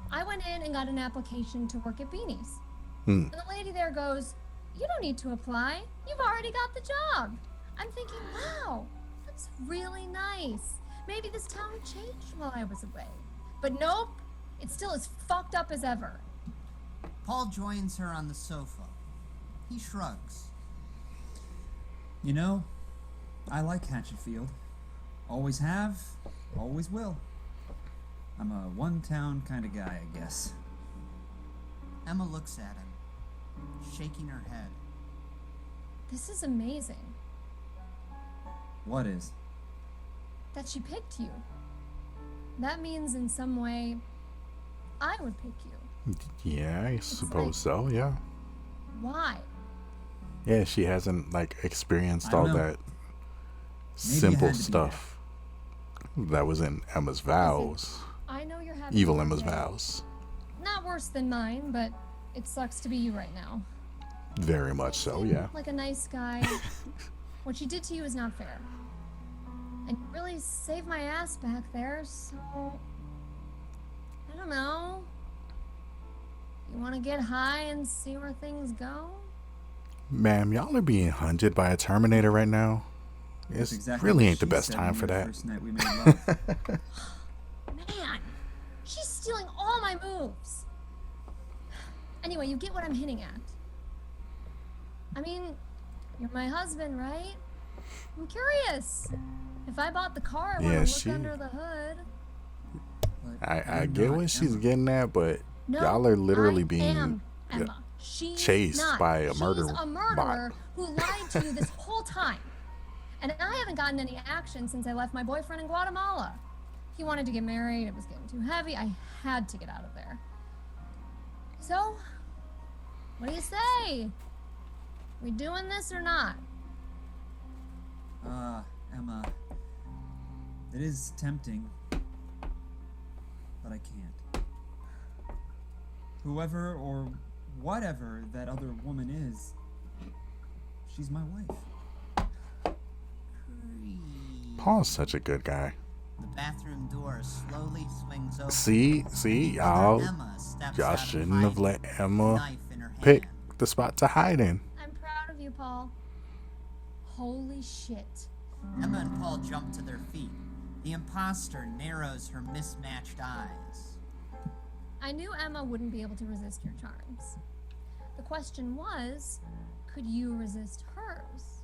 I went in and got an application to work at Beanie's. And the lady there goes, "You don't need to apply. You've already got the job." I'm thinking, wow, that's really nice. Maybe this town changed while I was away. But nope, it's still as fucked up as ever. Paul joins her on the sofa. He shrugs. You know, I like Hatchetfield. Always have, always will. I'm a one-town kind of guy, I guess. Emma looks at him, shaking her head. This is amazing What is? that she picked you. That means in some way I would pick you. Yeah, I suppose so, yeah. Why? Yeah, she hasn't like experienced I don't all know. that Maybe it simple had to be stuff that was in Emma's vows. I know you're having Evil a hard Emma's day. vows. Not worse than mine, but it sucks to be you right now. Very much so, yeah. Like a nice guy. What she did to you is not fair. And you really saved my ass back there, so I don't know. You want to get high and see where things go? Ma'am, y'all are being hunted by a Terminator right now. That's It exactly really what ain't the she best said time when for we were that. First night we made love. Man, she's stealing all my moves. Anyway, you get what I'm hinting at. I mean, you're my husband, right? I'm curious. If I bought the car, I want Yeah, to look she- under the hood. But I I'm get not what she's Emma. getting at, but No, y'all are literally I being am Emma. She's chased not. by a She's murder a murderer who lied to you this whole time. And I haven't gotten any action since I left my boyfriend in Guatemala. He wanted to get married. It was getting too heavy. I had to get out of there. So, what do you say? We doing this or not? Emma, it is tempting, but I can't. Whoever or whatever that other woman is, she's my wife. Paul's such a good guy. The bathroom door slowly swings open. See, Other y'all Emma steps y'all out of shouldn't have hiding, let a Emma knife in her pick hand. the spot to hide in. I'm proud of you, Paul. Holy shit. Emma and Paul jump to their feet. The impostor narrows her mismatched eyes. I knew Emma wouldn't be able to resist your charms. The question was, could you resist hers?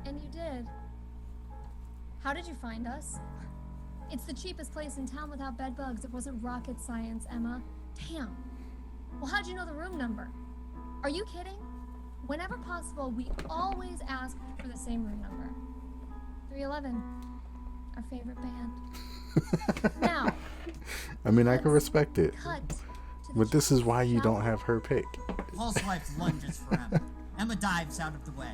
And you did. How did you find us? It's the cheapest place in town without bed bugs. It wasn't rocket science, Emma. Damn. Well, how'd you know the room number? Are you kidding? Whenever possible, we always ask for the same room number. 311. Our favorite band. Now, I mean, I can respect it, cut to the but this is chase, why you shall don't we? have her pick. Paul's wife lunges for Emma. Emma dives out of the way.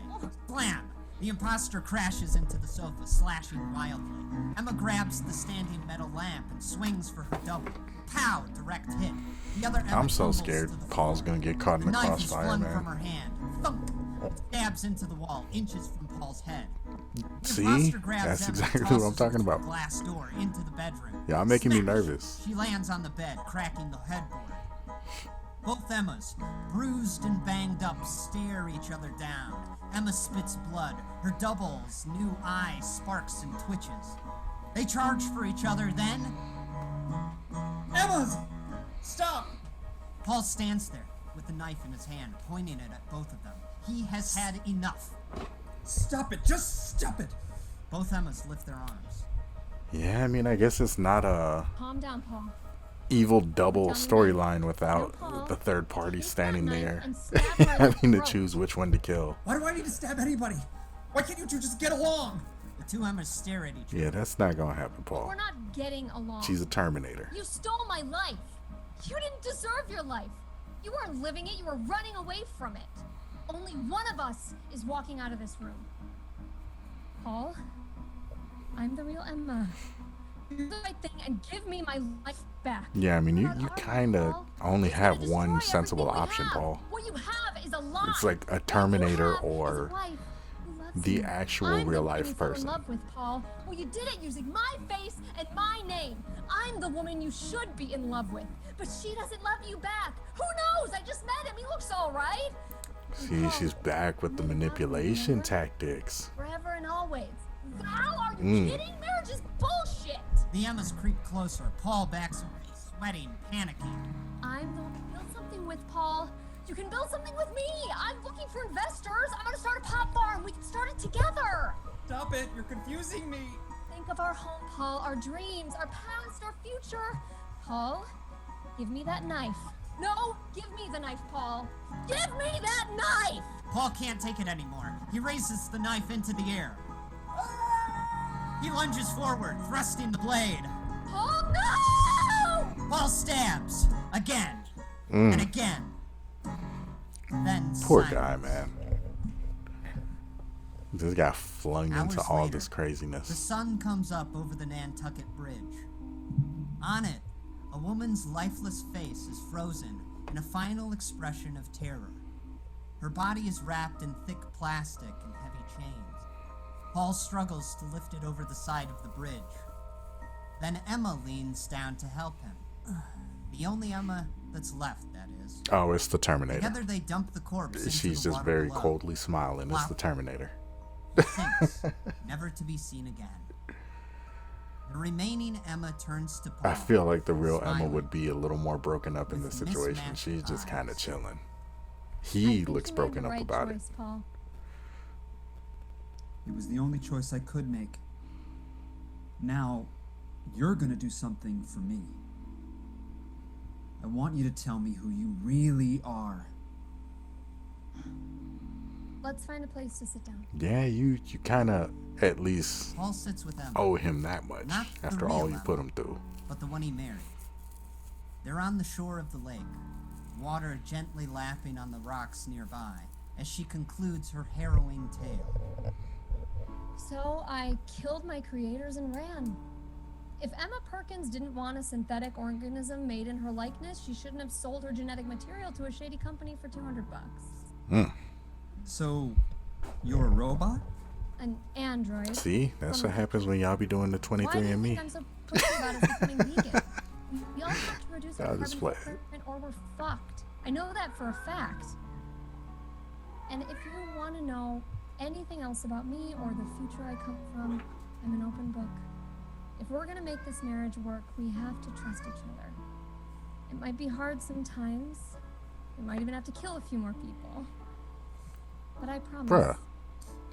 Blam! The imposter crashes into the sofa, slashing wildly. Emma grabs the standing metal lamp and swings for her double. Pow! Direct hit. The other Emma I'm so tumbles scared to the Paul's floor. gonna get caught in the knife is crossfire, flung from man. her hand. Thump! Stabs into the wall, inches from Paul's head. The See? imposter grabs That's Emma and exactly what I'm tosses her talking through about. a glass door into the bedroom. Y'all making me Smash! nervous. She lands on the bed, cracking the headboard. Both Emmas, bruised and banged up, stare each other down. Emma spits blood. Her double's new eye sparks and twitches. They charge for each other, then Emma's! Stop! Paul stands there with the knife in his hand, pointing it at both of them. He has had enough. Stop it! Just stop it! Both Emmas lift their arms. Yeah, I mean, I guess it's not a Calm down, Paul. evil double Tell me storyline No, without Paul. the third party Take that standing knife there and stab her in the having to throat. choose which one to kill. Why do I need to stab anybody? Why can't you two just get along? The two Emmas stare at each other. Yeah, that's not gonna happen, We're Paul. not getting along. She's a Terminator. You stole my life. You didn't deserve your life. You weren't living it, you were running away from it. Only one of us is walking out of this room. Paul, I'm the real Emma. Do the right thing and give me my life back. Yeah, I mean, you We're not kind of arguing, only Paul. You're have gonna one destroy sensible everything we option, have. Paul. What you have is a lie. It's like a What you Terminator have or is a wife who loves the you. actual I'm the real woman life you fell person. in love with, Paul. Well, you did it using my face and my name. I'm the woman you should be in love with, but she doesn't love you back. Who knows? I just met him. He looks all right. See, she's back with the manipulation tactics. Forever and always. Val, are you kidding? Marriage is bullshit. The Emmas creep closer. Paul backs away, sweating, panicking. I'm the one to build something with, Paul. You can build something with me. I'm looking for investors. I'm gonna start a pop farm. We can start it together. Stop it! You're confusing me! Think of our home, Paul, our dreams, our past, our future. Paul, give me that knife. No, give me the knife, Paul. Give me that knife! Paul can't take it anymore. He raises the knife into the air. He lunges forward, thrusting the blade. Paul, no! Paul stabs. Again. And again. Then Poor silence. guy, man. Just got flung into Hours all later, this The craziness. sun comes up over the Nantucket Bridge. On it, a woman's lifeless face is frozen in a final expression of terror. Her body is wrapped in thick plastic and heavy chains. Paul struggles to lift it over the side of the bridge. Then Emma leans down to help him. The only Emma that's left, that is. Oh, it's the Terminator. Together they dump the corpse into She's the just water very below. coldly smiling. It's the Wow. Terminator. Sinks, never to be seen again. The remaining Emma turns to Paul. I feel like the real Emma smiling. would be a little more broken up in With this situation. mismatched She's just kind of eyes. chilling. I He think looks you made broken the up right about it. choice, Paul. It was the only choice I could make. Now, you're gonna do something for me. I want you to tell me who you really are. Let's find a place to sit down. Yeah, you kind of at least Paul sits with Emma, owe him that much Not the after real all you Emma. put him through. but the one he married. They're on the shore of the lake, water gently lapping on the rocks nearby, as she concludes her harrowing tale. So I killed my creators and ran. If Emma Perkins didn't want a synthetic organism made in her likeness, she shouldn't have sold her genetic material to a shady company for $200. So, you're a robot? An android. See, that's what happens when y'all be doing the Why do you 23andMe. think I'm so pushy about us becoming vegan? We all have to reduce our I'll carbon just play it. footprint or we're fucked. I know that for a fact. And if you want to know anything else about me or the future I come from, I'm an open book. If we're gonna make this marriage work, we have to trust each other. It might be hard sometimes. We might even have to kill a few more people. But I promise. Bruh,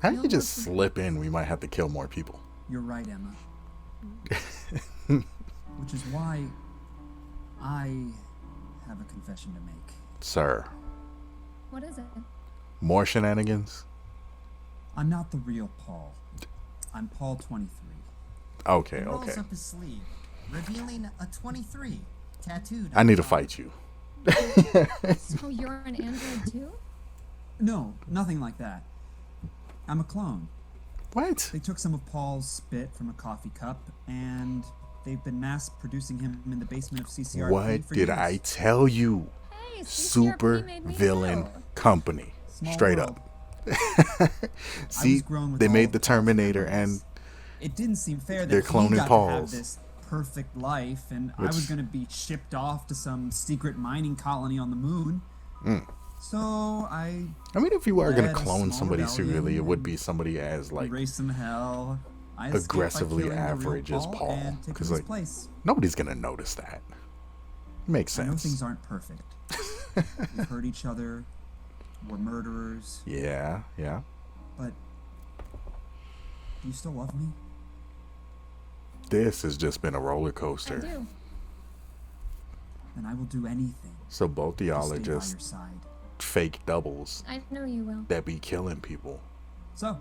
how you You'll just work slip in? We might have to kill more people. You're right, Emma. Which is why I have a confession to make. Sir, What is it? more shenanigans? I'm not the real Paul. I'm Paul 23. Okay, He rolls okay. up his sleeve, revealing a 23 tattooed. I on need to his fight you. So you're an android too? No, nothing like that. I'm a clone. What? They took some of Paul's spit from a coffee cup, and they've been mass producing him in the basement of CCRP What for did years. I tell you? Hey, Super CCRP made me villain too. company. Small Straight world. up. See, grown with they all made of the Paul's Terminator memories. and It didn't seem fair that They're he cloning got to have Paul's. this perfect life, and I Which- was going to be shipped off to some secret mining colony on the moon. So I I mean, if you are going to led a clone small somebody rebellion serially, it would and be somebody as like erased some hell. I escaped by aggressively killing the real average as Paul, and taking 'cause, his like, place. nobody's going to notice that. Makes I know sense. things aren't perfect. We hurt each other. We're murderers. Yeah, yeah. But do you still love me? This has just been a roller I coaster. do. And I will do anything So both of to y'all stay are by your just side. fake doubles I know you will. that be killing people. So,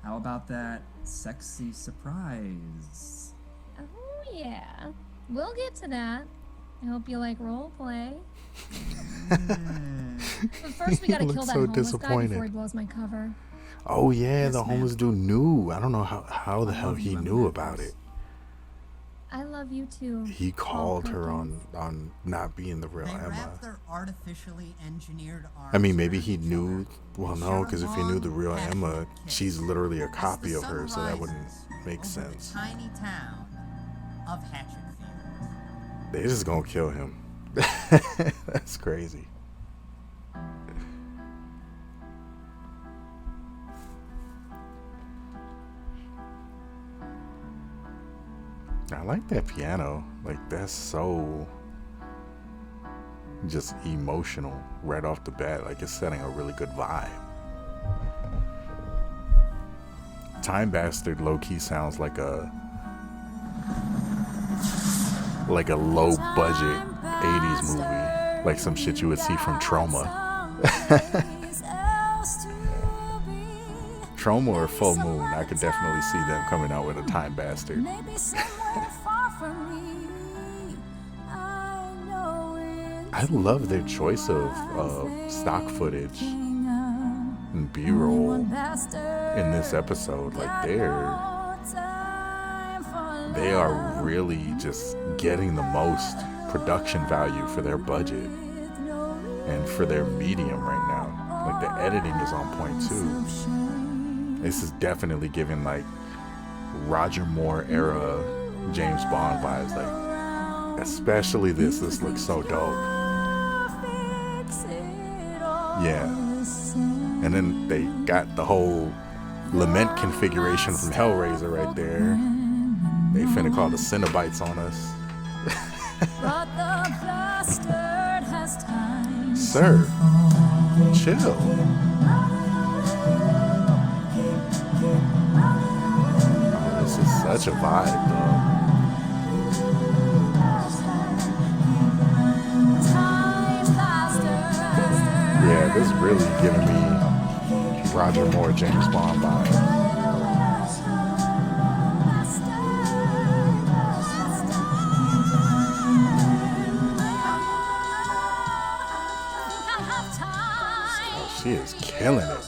How about that sexy surprise? Oh, yeah. We'll get to that. I hope you like role play. But first, we gotta He kill looks that so homeless guy disappointed. before he blows my cover. Oh yeah, Yes, the ma'am. homeless dude knew. I don't know how the hell he knew about it. I love you too. He Paul called her Perkins. on not being the real They Emma. wrap their artificially engineered arms. I mean, maybe around he each knew. other. Well, They no, share a because if he knew the long, real passionate Emma, kiss she's literally a as copy the of her, sun so that wouldn't rises make over sense. The tiny town of Hatchetfield. They just gonna kill him. That's crazy. I like that piano. Like, that's so just emotional right off the bat. Like, it's setting a really good vibe. Time Bastard low-key sounds like a low budget 80s movie, like some shit you would see from Trauma. Trauma or Full Moon, I could definitely see them coming out with a Time Bastard. I love their choice of stock footage and B-roll in this episode. Like, they are really just getting the most production value for their budget and for their medium right now. Like, the editing is on point too. This is definitely giving like Roger Moore era James Bond vibes. Like, especially this looks so dope. Yeah. And then they got the whole lament configuration from Hellraiser right there. They finna call the Cenobites on us. Sir, chill. Oh, this is such a vibe, though. Yeah, this is really giving me Roger Moore, James Bond vibe. Oh, she is killing it.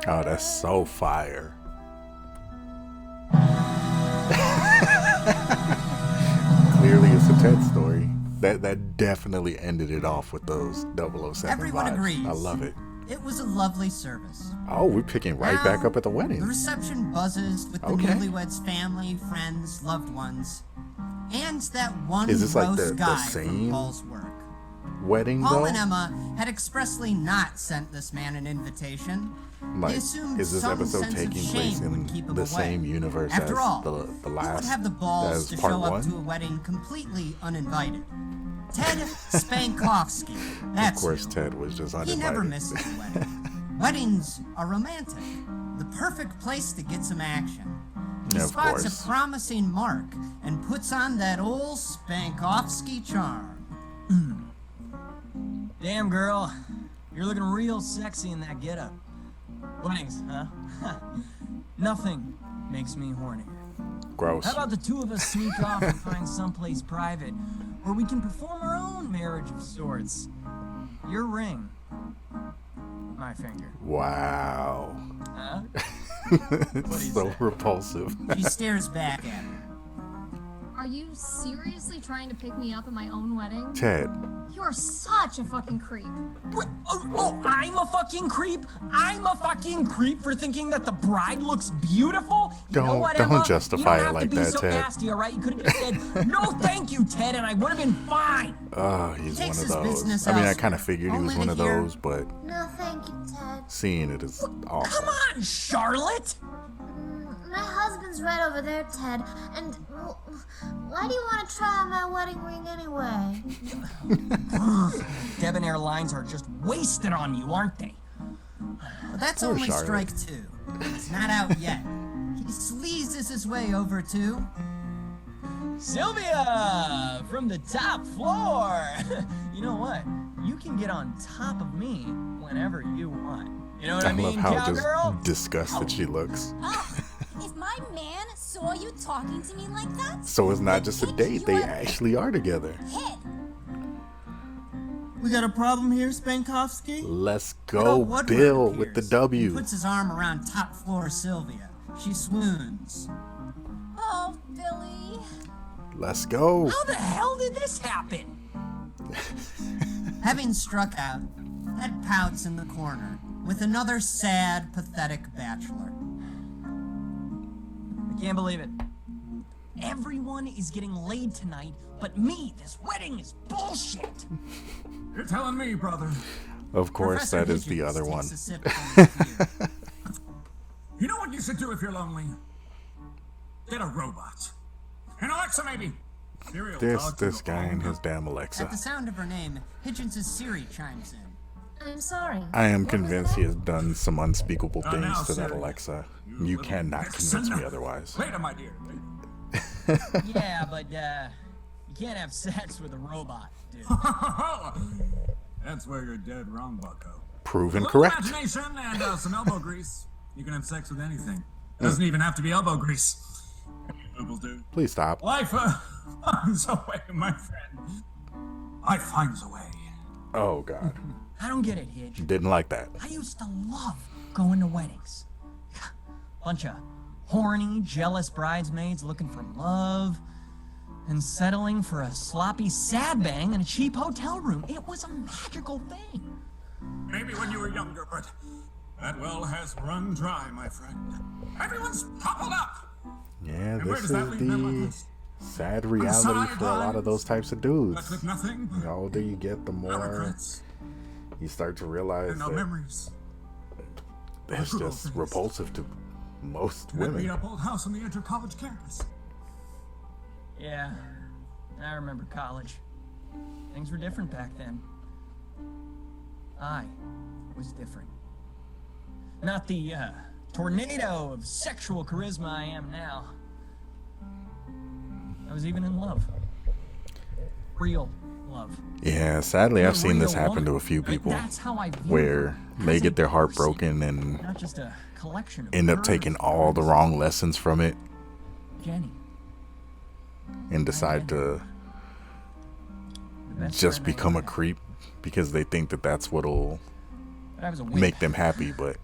Oh, that's so fire. Clearly it's a Ted story. That definitely ended it off with those 007 Everyone vibes. agrees. I love it. It was a lovely service. Oh, we're picking right back up at the wedding. The reception buzzes with the Okay. newlyweds' family, friends, loved ones, and that one Is this like gross the guy same from Paul's work. Wedding Paul though? and Emma had expressly not sent this man an invitation. Like, They assumed is this some episode sense of taking place shame would in keep him the away. same universe After as all, the who last? would have the balls as to part show up one? to a wedding completely uninvited? Ted Spankovsky. That's Of course, who. Ted was just He uninvited. never misses a wedding. Weddings are romantic. The perfect place to get some action. He Yeah, of spots course. a promising mark and puts on that old Spankovsky charm. Damn, girl. You're looking real sexy in that getup. Weddings, huh? Nothing makes me horny. Gross. How about the two of us sneak off and find someplace private where we can perform our own marriage of sorts? Your ring. My finger. Wow. Huh? It's so repulsive. She stares back at him. Are you seriously trying to pick me up at my own wedding? Ted, You're such a fucking creep. What? Oh, I'm a fucking creep? I'm a fucking creep for thinking that the bride looks beautiful? You know what, Don't Emma? justify it like You don't that, have to be so Ted. nasty, all right? You could have just said, no thank you, Ted, and I would have been fine. Oh, he's one Takes of his those. business I mean, I elsewhere. kind of figured he was Only one to of hear- those, but No, thank you, Ted. seeing it is awful. Come on, Charlotte! My husband's right over there, Ted. And why do you want to try on my wedding ring anyway? Debonair lines are just wasted on you, aren't they? Well, that's Poor only Charlotte. strike 2. It's not out yet. He sleazes his way over to... Sylvia, from the top floor. You know what? You can get on top of me whenever you want. You know what I I love mean, how cowgirl? just disgusted she looks. If my man saw you talking to me like that, So it's not just a he'd date; kick they you actually are together. head. We got a problem here, Spankovsky? Let's Bill go, Woodward Bill, with the appears. W. He puts his arm around top floor Sylvia. She swoons. Oh, Billy. Let's go. How the hell did this happen? Having struck out, Ted pouts in the corner with another sad, pathetic bachelor. I can't believe it. Everyone is getting laid tonight, but me. This wedding is bullshit. You're telling me, brother. Of course, Professor that is the Hitchens other takes one. a sip from his beer. You know what you should do if you're lonely? Get a robot. An Alexa, maybe. Siri will talk to This the guy and phone. his damn At Alexa. the sound of her name, Hitchens' Siri chimes in. I'm sorry. I am convinced he has done some unspeakable now, things to that Siri. Alexa. You You little cannot vixen. convince me otherwise. Later, my dear. Yeah, but you can't have sex with a robot, dude. That's where you're dead wrong, bucko. Proven Little correct. imagination and some elbow grease. You can have sex with anything. Doesn't even have to be elbow grease. People do. Please stop. Life finds a way, my friend. Life finds a way. Oh, God. I don't get it, Hitch. Didn't like that. I used to love going to weddings. Bunch of horny, jealous bridesmaids looking for love and settling for a sloppy sad bang in a cheap hotel room. It was a magical thing. Maybe when you were younger, but that well has run dry, my friend. Everyone's coupled up. Yeah, And where this does that is leave them like the this? sad reality for a lot of those types of dudes. Left with nothing. The older you get, the No more regrets. you start to realize And no that memories. it's Cruel just things. repulsive to most That women. beat up old house on the edge of college campus. Yeah, I remember college. Things were different back then. I was different. Not the tornado of sexual charisma I am now. I was even in love. Real love. Yeah, sadly, I've seen this Real happen to woman. a few people That's how I view where her they as get a their heart person, broken and not just a collection of end up words taking and all the words. wrong lessons from it Jenny, and decide to the best just friend I become a ever had. creep because they think that that's what'll But I was a wimp. make them happy. But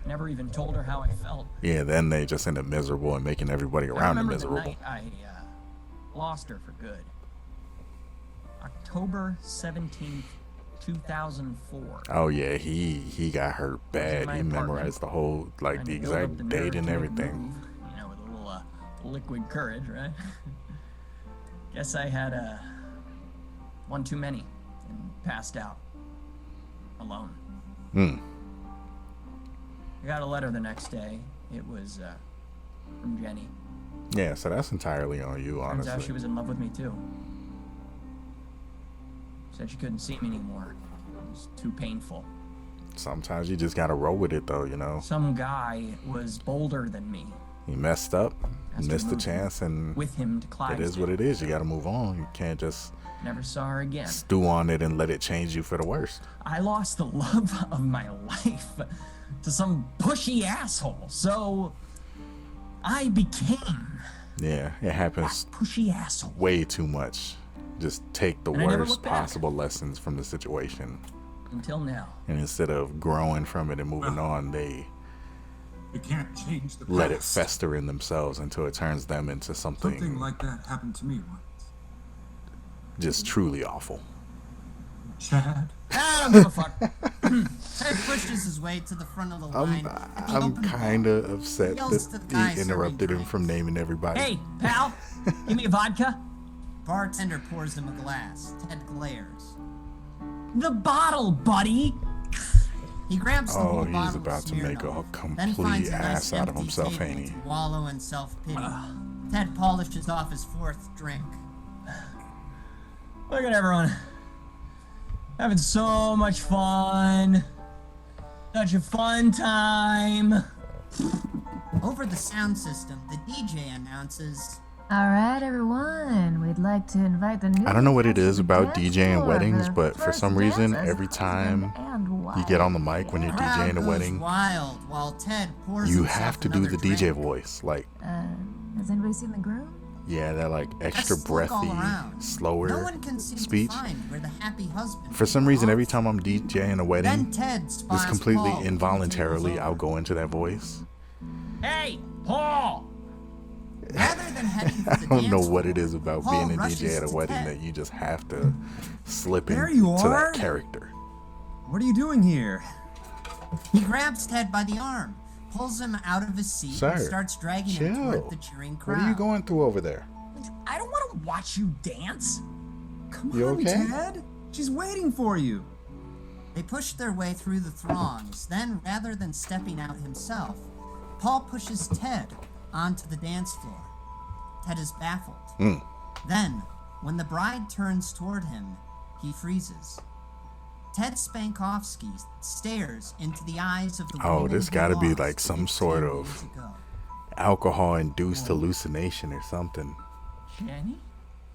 Never even told her how I felt. yeah, then they just end up miserable and making everybody I around them remember miserable. the night I lost her for good. October 17th, 2004. Oh yeah, he got hurt bad. my He apartment. memorized the whole like the Trying to build up exact the date nerve and to make a everything. move, you know, with a little liquid courage, right? Guess I had one too many and passed out alone. I got a letter the next day. It was from Jenny. Yeah, so that's entirely on you, Turns out honestly. she was in love with me too. Said she couldn't see me anymore. It was too painful. Sometimes you just gotta roll with it, though. You know, Some guy was bolder than me. you messed up, Has you to missed the move chance, and with him to it Clydesdale. is what it is. You gotta move on. You can't just Never saw her again. stew on it and let it change you for the worst. I lost the love of my life to some pushy asshole. So I became Yeah, it that happens pushy asshole. way too much. Just take the And I never worst looked back. possible lessons from the situation, Until now. and instead of growing from it and moving on, they You can't change the past. let it fester in themselves until it turns them into Something something like that happened to me once. just truly awful. Chad. I don't give a fuck. Ted pushes his way to the front of the line. at the I'm open bar. kind of upset Yells to the that guy he interrupted him serving from drinks. naming everybody. Hey, pal, give me a vodka. Bartender pours him a glass. Ted glares. The bottle, buddy. He grabs the Oh, whole he's bottle about of to make a Smirnoff, then complete finds a ass nice out of empty himself, table ain't he? to wallow in self-pity. Ted polishes off his fourth drink. Look at everyone. Having so much fun. Such a fun time. Over the sound system, the DJ announces, All right, everyone. We'd like to invite the new. I don't know what it is about dance DJing floor. weddings, The but for first some reason, dancers, every time husband and you get on the wife. mic when you're crowd DJing a goes wedding, wild while Ted pours you himself have to do another the DJ drink. voice. Like, Has anybody seen the groom? yeah, that like extra Let's look all breathy, around. slower No one can seem speech. to find where the happy husband For some reason, every belongs. time I'm DJing a Then wedding, Ted spies just completely Paul involuntarily, tables I'll over. go into that voice. Hey, Paul. Rather than heading for I the don't know dance what floor, it is about Paul being a rushes DJ at a to wedding Ted. that you just have to slip There into you are. that character. What are you doing here? He grabs Ted by the arm, pulls him out of his seat, Sir, and starts dragging him chill. toward the cheering crowd. What are you going through over there? I don't want to watch you dance. Come You on, okay? Ted. She's waiting for you. They push their way through the throngs. Then, rather than stepping out himself, Paul pushes Ted onto the dance floor. Ted is baffled. Then, when the bride turns toward him, he freezes. Ted Spankovsky stares into the eyes of the Oh, woman this he gotta be lost like some 15 sort years of ago. alcohol-induced hallucination or something, Jenny?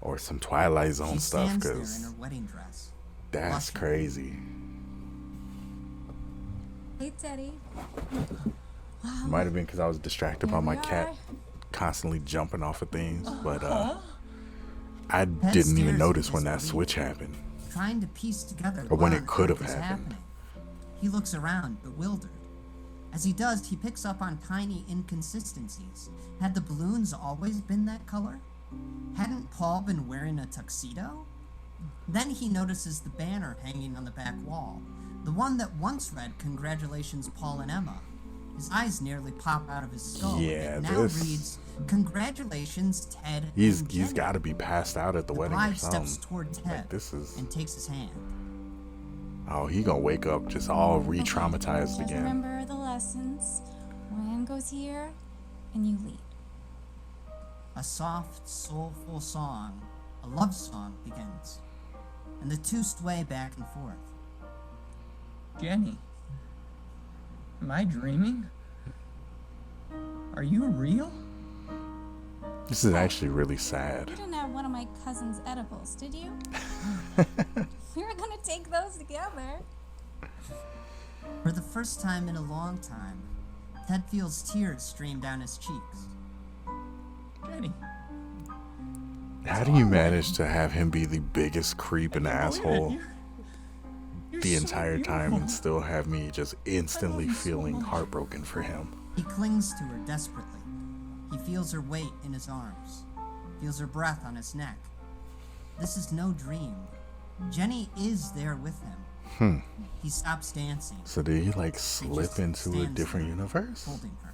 or some Twilight She Zone stuff, stands there in because her wedding dress. that's blushing. crazy. Hey, Teddy. Might have been because I was distracted by my cat constantly jumping off of things, but I didn't even stares notice at when his that baby. switch happened. Trying to piece together Or when it what could have is happened. happening. He looks around, bewildered. As he does, he picks up on tiny inconsistencies. Had the balloons always been that color? Hadn't Paul been wearing a tuxedo? Then he notices the banner hanging on the back wall, the one that once read, "Congratulations, Paul and Emma." His eyes nearly pop out of his skull. Yeah, It now this- reads, "Congratulations, Ted." He's and he's Jenny." got to be passed out at the The wedding or bride something. steps toward Ted Like, this is and takes his hand. oh, he gonna wake up just all re-traumatized Just again. remember the lessons. Ryan goes here, and you lead. A soft, soulful song, a love song, begins, and the two sway back and forth. Jenny. Am I dreaming? Are you real? This is actually really sad. You didn't have one of my cousin's edibles, did you? We were gonna take those together. For the first time in a long time, Ted feels tears stream down his cheeks. Jenny. How do you manage to have him be the biggest creep and asshole the entire time and still have me just instantly feeling heartbroken for him? He clings to her desperately. He feels her weight in his arms, feels her breath on his neck. This is no dream. Jenny is there with him. He stops dancing, So did he like He slip just into a stands different there, universe? holding her.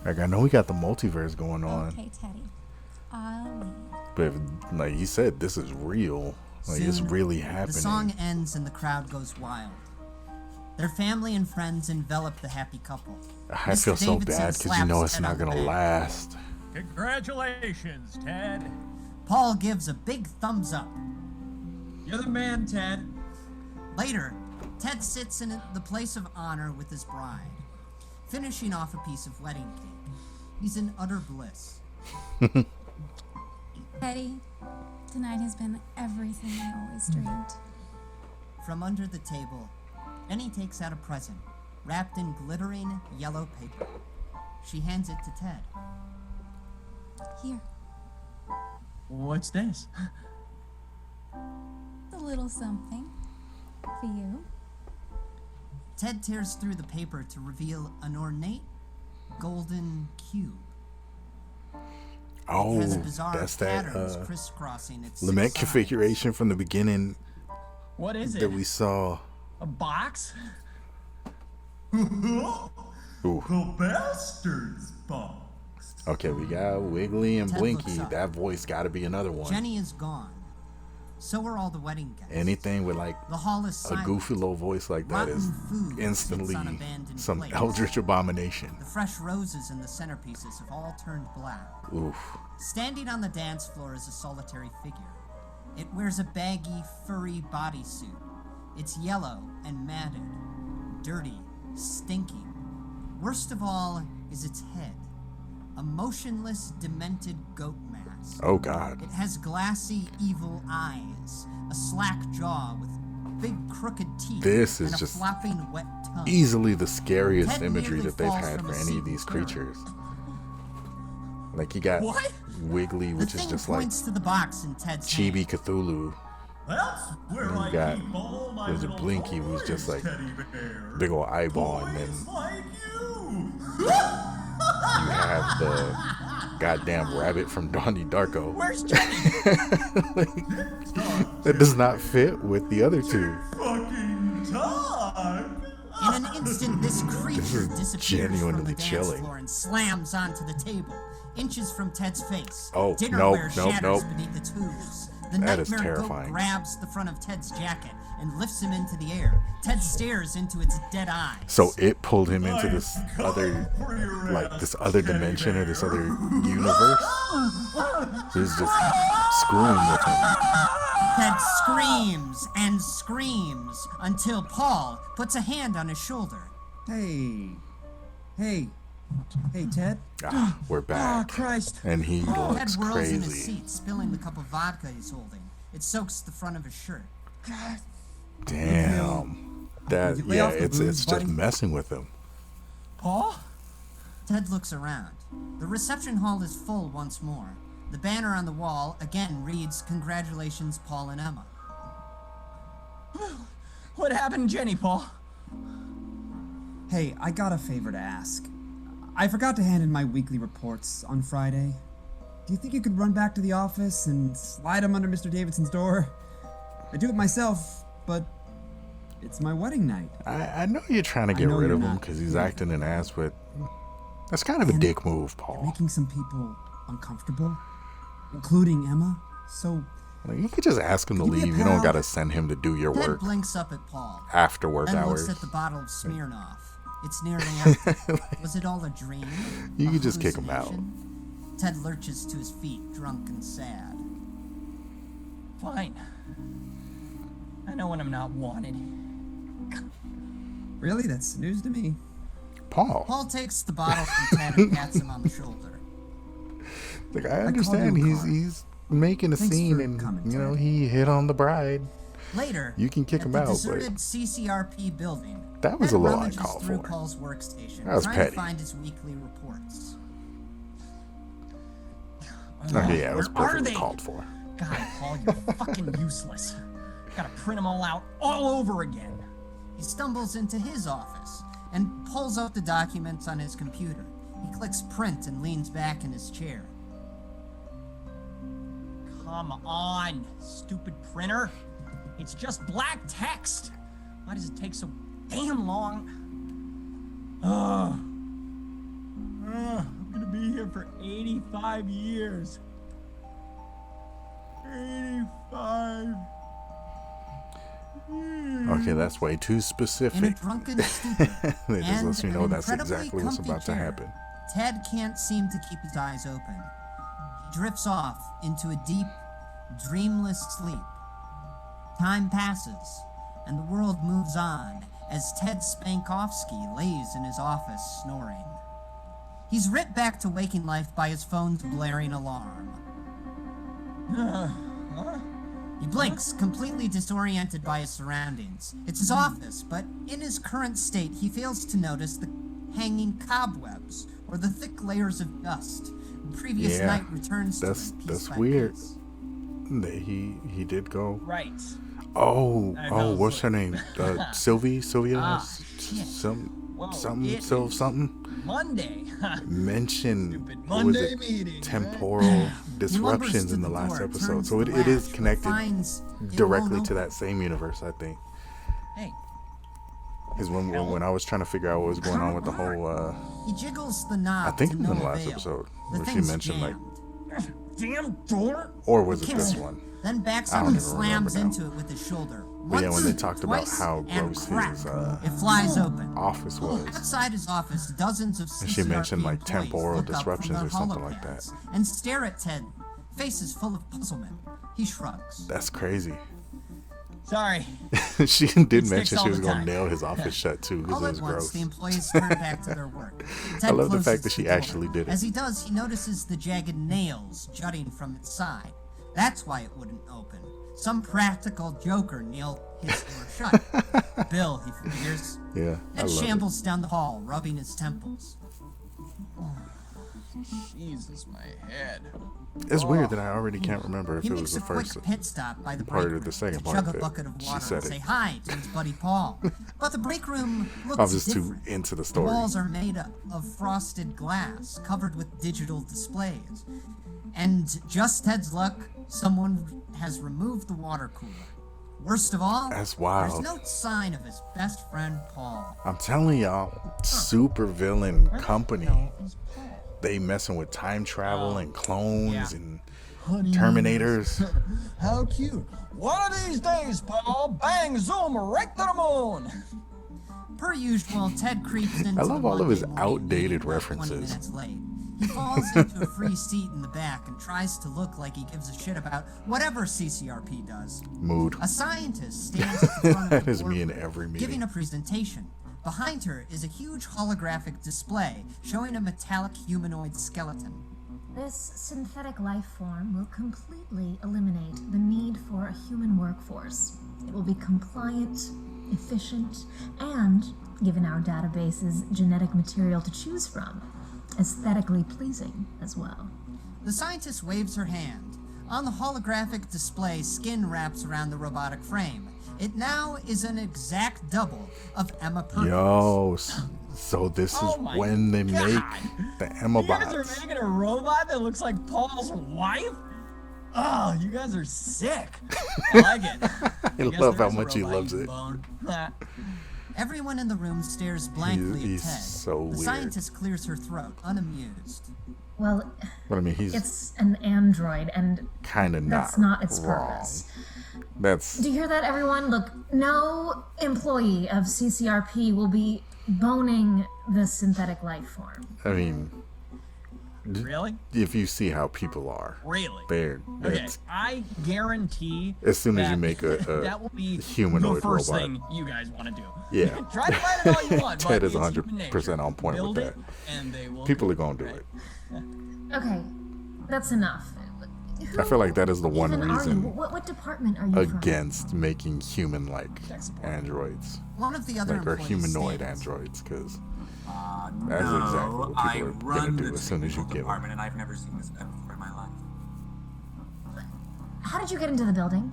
Like, I know we got the multiverse going on, Okay, Teddy. I'll lead. but if, like he said, this is real. Like, it's Soon, really The happening. song ends and the crowd goes wild. Their family and friends envelop the happy couple. I Mr. feel so Davidson bad because you know slaps it's Ted not on the gonna back. last. Congratulations, Ted. Paul gives a big thumbs up. You're the man, Ted. Later, Ted sits in the place of honor with his bride, finishing off a piece of wedding cake. He's in utter bliss. Teddy, tonight has been everything I always dreamed. From under the table, Jenny takes out a present, wrapped in glittering yellow paper. She hands it to Ted. Here, What's this? a little something for you. Ted tears through the paper to reveal an ornate golden cube. Oh, It has bizarre that's that patterns crisscrossing its lament six sides. configuration from the beginning What is it? that we saw. A box? Ooh. The bastard's box. Okay, we got Wiggly and Ted Blinky. looks up. That voice got to be another one. Jenny is gone. So are all the wedding guests. Anything with like The hall is a silent. goofy little voice like that is Rotten food instantly sits on abandoned some plates. eldritch abomination. The fresh roses in the centerpieces have all turned black. Oof. Standing on the dance floor is a solitary figure. It wears a baggy, furry bodysuit. It's yellow and matted, dirty, stinking. Worst of all is its head. A motionless, demented goat mask. Oh God. It has glassy, evil eyes, a slack jaw with big crooked teeth, This is and a just flopping wet tongue. Easily the scariest Ted imagery nearly that they've falls had from for a any seat of these in terror. creatures. Like you got What? Wiggly, The which is thing just like points to the box in Ted's hand. Chibi Cthulhu. That's where And I you got keep all my there's a little Blinky who's toys, just like teddy bear. big ol' eyeball, and then Toys like you. you have the goddamn rabbit from Donnie Darko. Where's Jenny? That does not fit with the other two. Fucking time. In an instant, this creature is disappears from genuinely the dance chilling. floor and slams onto the table, inches from Ted's face. Oh, Dinnerware nope, shatters nope. beneath its hooves. The That is nightmare terrifying. goat grabs the front of Ted's jacket and lifts him into the air. Ted stares into its dead eyes. So it pulled him into this other, like this other dimension or this other universe. So he's just screwing with him. Ted screams and screams until Paul puts a hand on his shoulder. Hey, Ted. Ah, we're back. Christ. And he Ted looks whirls in his crazy. seat, spilling the cup of vodka he's holding. It soaks the front of his shirt. Damn. That, You lay yeah, off the it's booze, just buddy. messing with him. Paul? Ted looks around. The reception hall is full once more. The banner on the wall again reads, "Congratulations, Paul and Emma." What happened to Jenny, Paul? Hey, I got a favor to ask. I forgot to hand in my weekly reports on Friday. Do you think you could run back to the office and slide them under Mr. Davidson's door? I do it myself, but it's my wedding night. I know you're trying to get know rid you're of him not. because he's acting an ass, but that's kind of a dick move, Paul. Making some people uncomfortable, including Emma. So Like, you could just ask him to Can you be a leave. You don't pal? gotta send him to do your Ted work blinks up at Paul. after work Then hours. looks at the bottle of Smirnoff. It's nearly empty. Was it all a dream? You A could just kick him out. hallucination? Ted lurches to his feet, drunk and sad. Fine. I know when I'm not wanted. really, that's news to me. Paul. Paul takes the bottle from Ted and pats him on the shoulder. Like, I called understand you a he's making a Thanks scene for and coming, you know Ted. he hit on the bride. Later, You can kick at him the out, but deserted CCRP building, that was Ted a little rummages uncalled through for. Paul's workstation, That was trying petty. to find his weekly reports. Okay, yeah, it was Where are perfectly they? called for. God, Paul, you're fucking useless. Gotta print them all out all over again. He stumbles into his office and pulls out the documents on his computer. He clicks print and leans back in his chair. Come on, stupid printer. It's just black text. Why does it take so damn long? I'm gonna be here for 85 years. 85. Okay, that's way too In a specific. drunken stupor They just and let you know an that's incredibly exactly what's comfy about to chair, happen. Ted can't seem to keep his eyes open. He drifts off into a deep, dreamless sleep. Time passes, and the world moves on as Ted Spankovsky lays in his office snoring. He's ripped back to waking life by his phone's blaring alarm. He blinks, completely disoriented by his surroundings. It's his office, but in his current state, he fails to notice the hanging cobwebs or the thick layers of dust. The previous Yeah, night returns to that's him piece that's by weird. piece. That he did go. Right. Oh, I oh, know, what's her name? Sylvia, Ah, some Whoa, something, it so is something. Monday. Mention Stupid what was Monday it? meeting, Temporal disruptions to in the the last door, episode, turns so the it is latch, connected finds it directly won't to open. that same universe, I think. Hey. Because when I was trying to figure out what was going on with the whole, He jiggles the knob. I think to it was in no the last avail. episode The where she thing's mentioned like, jammed. Damn door. or was it Kicks this it, one? Then backs I up don't and even remember slams now. into it with his shoulder. But yeah, when they Once, talked about twice, how and gross crack. his It flies open. office was. Outside his office, dozens of And she CCRP mentioned, like, employees temporal look up from disruptions their or something like holopads that. and stare at Ted, faces full of puzzlement. He shrugs. That's crazy. Sorry. She did It sticks mention she all was the going time. to nail his office shut too, because All it at was once, gross. the employees turn back to their work. Ted I love the closes fact that she the door. actually did it. As he does, he notices the jagged nails jutting from its side. That's why it wouldn't open. Some practical joker nailed his door shut. Bill, he figures. Yeah, I Ted love it. shambles down the hall, rubbing his temples. Jesus, my head. It's weird that I already can't remember if He it makes was the a quick first pit stop by the part break or the room second to part chug of a it. bucket of She water said and say it. hi to his buddy Paul. But the break room looks I was just different. too into the The story. walls are made of frosted glass, covered with digital displays. And just Ted's luck, someone has removed the water cooler. Worst of all, That's wild. there's no sign of his best friend Paul. I'm telling y'all, super villain company. They messing with time travel and clones and Terminators. How cute. One of these days, Paul, bang, zoom, right to the moon. Per usual, Ted creeps into I love the all of his Monday morning outdated meeting about 20 references. minutes late. He falls into a free seat in the back and tries to look like he gives a shit about whatever CCRP does. Mood. A scientist stands at the front of That the is me in boardroom, every meeting. giving a presentation. Behind her is a huge holographic display showing a metallic humanoid skeleton. This synthetic life form will completely eliminate the need for a human workforce. It will be compliant, efficient, and, given our database's genetic material to choose from, aesthetically pleasing as well. The scientist waves her hand. On the holographic display, skin wraps around the robotic frame. It now is an exact double of Emma Perkins. Yo, so this is Oh my when they God. make the Emma You guys are bots. making a robot that looks like Paul's wife? Oh, you guys are sick. I like it. I guess love there how is a much he robot loves you it. bone. Everyone in the room stares blankly He's at Ted. so the weird. scientist clears her throat, unamused. Well, But I mean, he's it's an android, and kind of not that's not its wrong. purpose. That's Do you hear that, everyone? Look, no employee of CCRP will be boning the synthetic life form. I mean, Really? if you see how people are, Really? they're Okay, it's- I guarantee as soon as you that- make a that will be humanoid the first robot. thing you guys want to do. Yeah. Try to find it all you want. Ted but is it's 100% human on point nature. with Build that. it, and they will People do are gonna do right? it. Okay, that's enough. I feel like that is the one Even are you? reason What department are you from? against making human-like androids, One of the other like or employees humanoid stands. androids, because No, that's exactly what I people are gonna run do the as soon as you technical give them. department, and I've never seen this before in my life. How did you get into the building?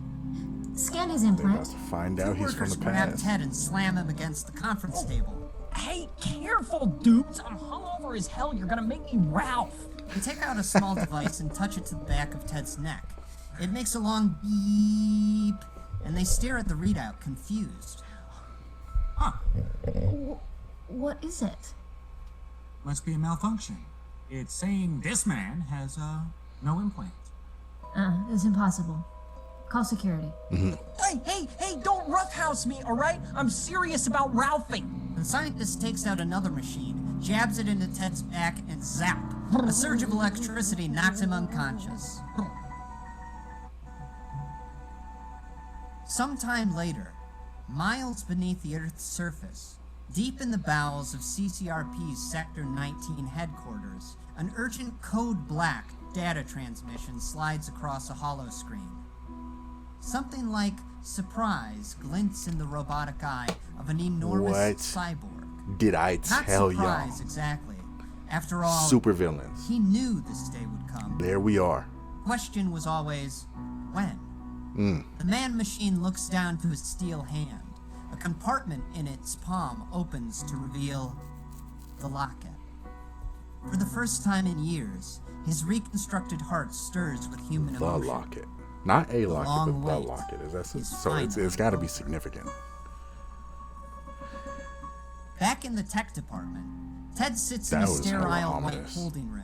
Scan his They're about implant. to find out he's from Workers the grab past. Ted and slam him against the conference table. Hey, careful, dudes! I'm hungover as hell. You're gonna make me Ralph. They take out a small device and touch it to the back of Ted's neck. It makes a long beep, and they stare at the readout, confused. What is it? Must be a malfunction. It's saying this man has no implant. It's impossible. Call security. Hey, don't roughhouse me, alright? I'm serious about Ralphing. The scientist takes out another machine, jabs it into Ted's back, and zap! A surge of electricity knocks him unconscious. Sometime later, miles beneath the Earth's surface, deep in the bowels of CCRP's Sector 19 headquarters, an urgent code black data transmission slides across a hollow screen. Something like surprise glints in the robotic eye of an enormous What cyborg. did I Not tell y'all? surprise, exactly. After all, Super villains. he knew this day would come. There we are. Question was always, when? The man-machine looks down to his steel hand. A compartment in its palm opens to reveal the locket. For the first time in years, his reconstructed heart stirs with human The emotion. locket. Not a long locket, but the wait locket. Is that is so? It's got to be significant. Back in the tech department, Ted sits That in a was hella sterile white ominous. holding room.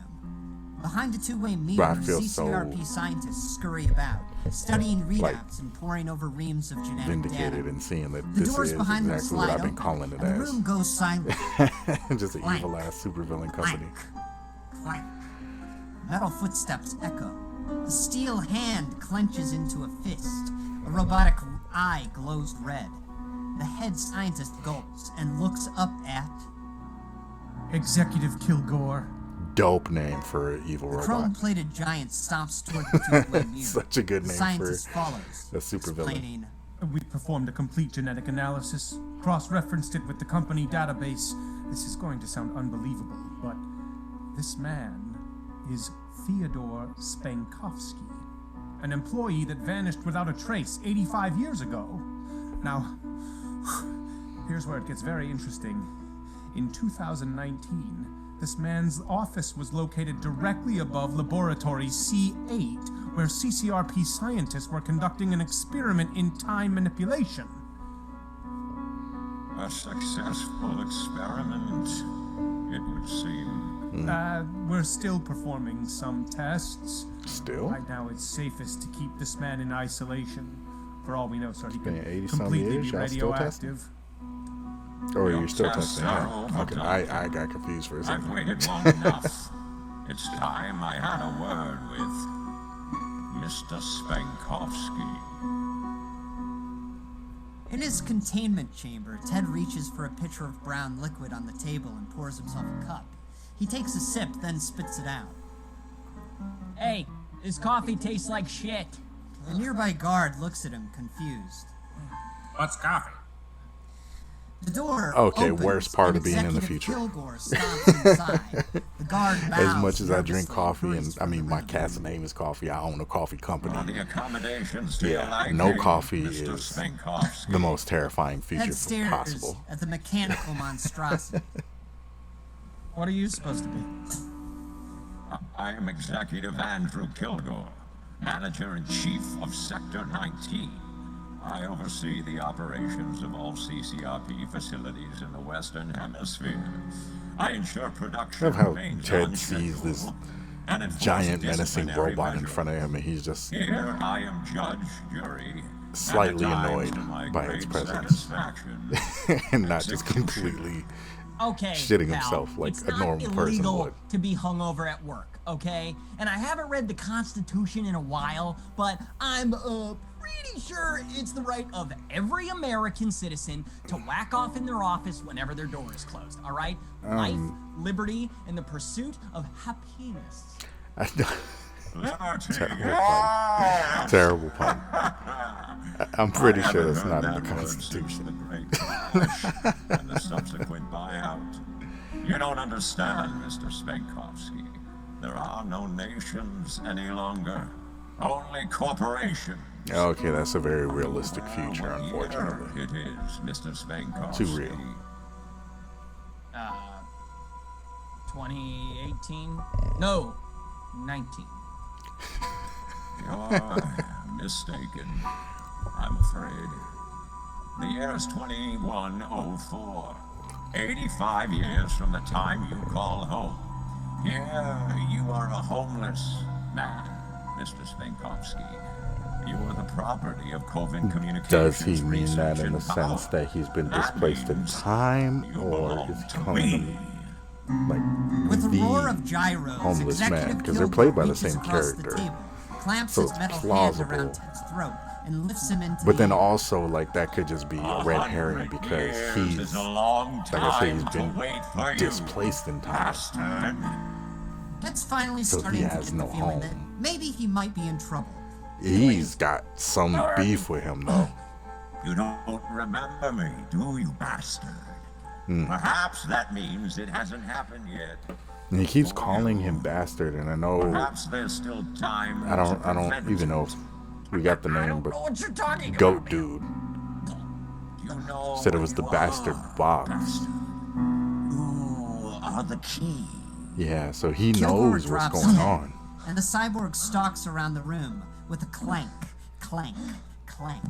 Behind a two-way Bro, I mirror, feel so, CCRP scientists scurry about, studying readouts and poring over reams of genetic vindicated data. and seeing that The this doors is behind them exactly what slide I've been open, calling it and the as. room goes silent. Just an Clank. evil ass supervillain company. Clank. Metal footsteps echo. The steel hand clenches into a fist. A robotic eye glows red. The head scientist gulps and looks up at Executive Kilgore. Dope name for an evil the robot. chrome-plated giant. Stomps toward the two-way mirror. Such a good The name scientist for follows, a supervillain. explaining, We performed a complete genetic analysis, cross-referenced it with the company database. This is going to sound unbelievable, but this man is Theodore Spankovsky, an employee that vanished without a trace 85 years ago. Now, here's where it gets very interesting. In 2019, this man's office was located directly above Laboratory C8, where CCRP scientists were conducting an experiment in time manipulation. A successful experiment, it would seem. We're still performing some tests. Still? Right now, it's safest to keep this man in isolation. For all we know, sir, he Been could 80 some completely years, be y'all still testing? radioactive. Or Your you're still tests testing? are Yeah. Okay, overdone. I got confused for a I've second. waited long enough. It's time I had a word with Mr. Spankovsky. In his containment chamber, Ted reaches for a pitcher of brown liquid on the table and pours himself a cup. He takes a sip, then spits it out. Hey, this coffee tastes like shit. A nearby guard looks at him, confused. What's coffee? The door Okay, opens, worst part and of being in the Executive future. Kilgore stomps inside. The guard bows As much as I nervously drink coffee, and hurries I mean, from the my room. cat's name is Coffee. I own a coffee company. Are the accommodations to your Yeah, liking, no coffee Mr. is Spankovsky? the most terrifying feature Ted stares possible. at the mechanical monstrosity. What are you supposed to be? I am Executive Andrew Kilgore, Manager-in-Chief of Sector 19. I oversee the operations of all CCRP facilities in the Western Hemisphere. I ensure I production love how remains Ted on sees this schedule and enforce giant menacing disciplinary robot in measures. front of him, and he's just Here I am judge, jury, slightly and at times, annoyed to my by its great presence. satisfaction, and not just execution. completely Okay, shitting pal, himself like it's a not normal person illegal would. to be hungover at work, okay? And I haven't read the Constitution in a while, but I'm pretty sure it's the right of every American citizen to whack off in their office whenever their door is closed, all right? Life, liberty, and the pursuit of happiness. Terrible pun. I'm pretty sure that's not in the Constitution. And the subsequent buyout. You don't understand, Mr. Spankovsky. There are no nations any longer. Only corporations. Okay, that's a very realistic future, unfortunately. It is, Mr. Spankovsky. Too real. 2018? No, 19. You're mistaken, I'm afraid. The year is 2104. 85 years from the time you call home. Here, you are a homeless man, Mr. Spankovsky. You are the property of Coven Communications. Does he mean that Research in the and sense Power. that he's been That displaced in means time, you or belong is he to calling me. him like With a the roar of gyros, homeless man? Executive Because they're Kilgore played by the reaches same across character. The table, clamps So his it's metal hand plausible. around Ted's throat and lifts him into But the then air. also, like, that could just be a red herring because he's, is a long like I say, he's time to been wait for you, displaced in time. bastard. Ted's finally So he starting to has get no the feeling home. that maybe he might be in trouble. He's got some beef with him, though. You don't remember me, do you, bastard? Perhaps that means it hasn't happened yet. And he keeps calling him bastard, and I know Perhaps there's still time. I don't even know if we got the name, but What you're talking Goat about? Dude. You know Said it where was the you bastard are, box. bastard. You are the key. Yeah, so he Kilgore knows what's drops going Ted, on. and the cyborg stalks around the room with a clank, clank, clank.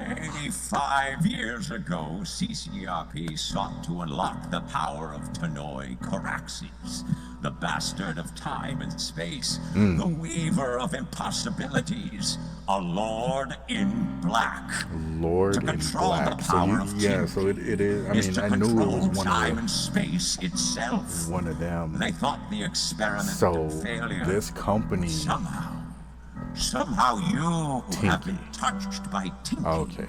85 years ago, CCRP sought to unlock the power of Tanoi Coraxes, the bastard of time and space, the weaver of impossibilities, a lord in black. Lord To in control black. the So power you, of yeah, so it is. I is mean, to I knew it was control one time of and space itself. one of them. They thought the experiment So a failure. this company. Somehow you have been Tinky. touched by Tinky. Okay.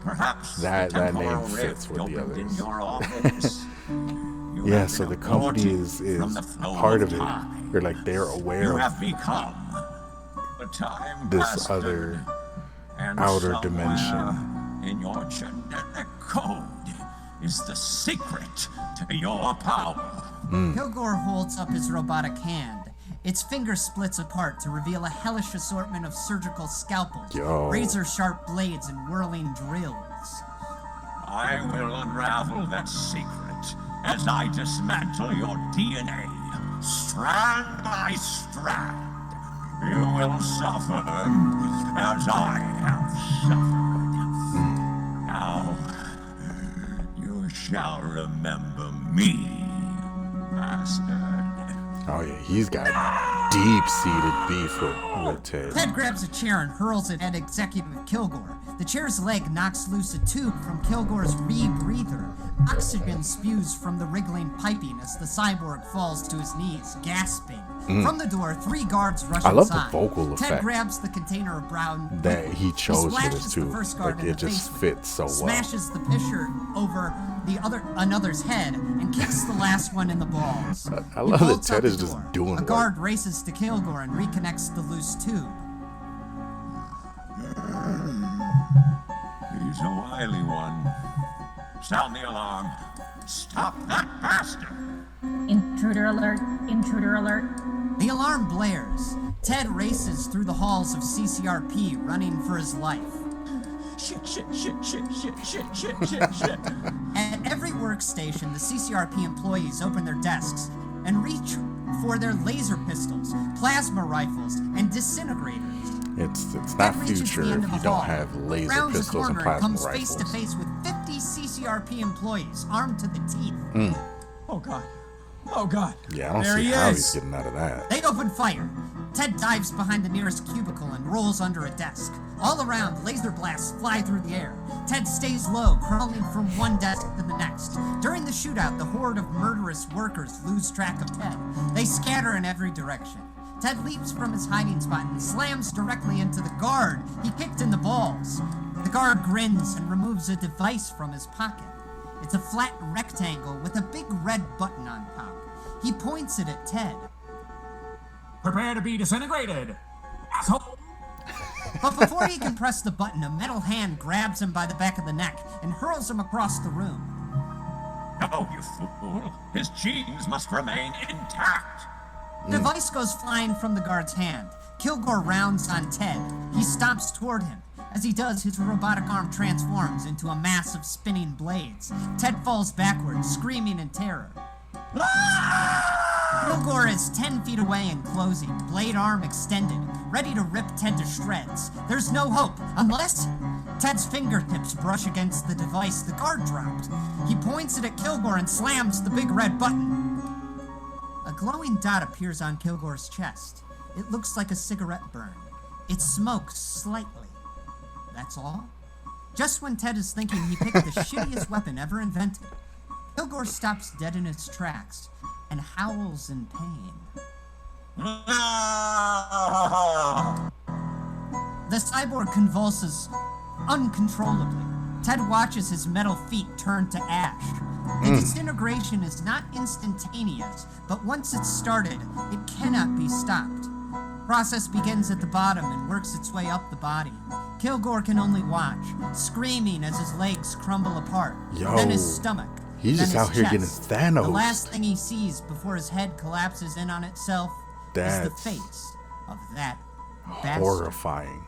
Perhaps That the temporal name fits rift with the opened in others. your office. You Yeah, have so been the company aborted is from the flow part of it. time. They're like they're You aware have of become a time this bastard, other and outer somewhere dimension. in your genetic code is the secret to your power. Kilgore holds up his robotic hand. Its finger splits apart to reveal a hellish assortment of surgical scalpels, Yo. razor-sharp blades, and whirling drills. I will unravel that secret as I dismantle your DNA, strand by strand. You will suffer as I have suffered. Now, you shall remember me, bastard. Oh yeah, he's got deep-seated beef with Ted. Ted grabs a chair and hurls it at Executive Kilgore. The chair's leg knocks loose a tube from Kilgore's rebreather. Oxygen spews from the wriggling piping as the cyborg falls to his knees, gasping. From the door, 3 guards rush I love the inside. vocal Ted effect grabs the container of brown that he chose for splashes this the too. first guard Like in it the just face fits so well. smashes the pitcher over another's head and kicks the last one in the balls. I He love that bolts out Ted the is just door. doing A work. guard races to Kilgore and reconnects the loose tube. He's a wily one. Sound the alarm. Stop that bastard! Intruder alert, intruder alert. The alarm blares. Ted races through the halls of CCRP, running for his life. Shit, shit, shit, shit, shit, shit, shit, shit, shit. At every workstation, the CCRP employees open their desks and reach for their laser pistols, plasma rifles, and disintegrators. It's Ted not reaches the future end if of you a don't hall, have laser rounds a pistols and corner, and plasma comes face to rifles. face with 50 CCRP employees armed to the teeth. Oh god. Oh god. Yeah, I don't There see he how is. he's getting out of that. They open fire. Ted dives behind the nearest cubicle and rolls under a desk. All around, laser blasts fly through the air. Ted stays low, crawling from one desk to the next. During the shootout, the horde of murderous workers lose track of Ted. They scatter in every direction. Ted leaps from his hiding spot and slams directly into the guard he kicked in the balls. The guard grins and removes a device from his pocket. It's a flat rectangle with a big red button on top. He points it at Ted. Prepare to be disintegrated, asshole. But before he can press the button, a metal hand grabs him by the back of the neck and hurls him across the room. No, you fool. His genes must remain intact. The device goes flying from the guard's hand. Kilgore rounds on Ted. He stomps toward him. As he does, his robotic arm transforms into a mass of spinning blades. Ted falls backwards, screaming in terror. Kilgore is 10 feet away and closing, blade arm extended, ready to rip Ted to shreds. There's no hope, unless Ted's fingertips brush against the device the guard dropped. He points it at Kilgore and slams the big red button. A glowing dot appears on Kilgore's chest. It looks like a cigarette burn. It smokes slightly. That's all? Just when Ted is thinking he picked the shittiest weapon ever invented, Kilgore stops dead in his tracks and howls in pain. The cyborg convulses uncontrollably. Ted watches his metal feet turn to ash. The disintegration is not instantaneous, but once it's started, it cannot be stopped. Process begins at the bottom and works its way up the body. Kilgore can only watch, screaming as his legs crumble apart. Yo, then his stomach. he's then just his out here getting chest. Thanos. The last thing he sees before his head collapses in on itself is the That's face of that bastard. Horrifying.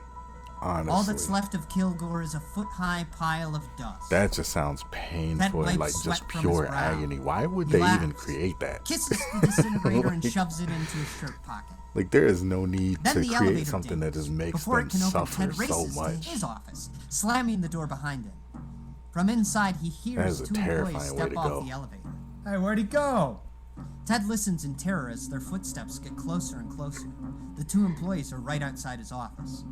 Honestly. All that's left of Kilgore is a foot-high pile of dust. That just sounds painful and like just pure agony. Why would they even create that? Kisses the disintegrator and shoves it into his shirt pocket. Like, there is no need Then to the create elevator something that just makes Before them it can open, suffer Ted so races much. to his office, slamming the door behind him. From inside, he hears That is a two employees terrifying way step to off go. the elevator. Hey, where'd he go? Ted listens in terror as their footsteps get closer and closer. The two employees are right outside his office.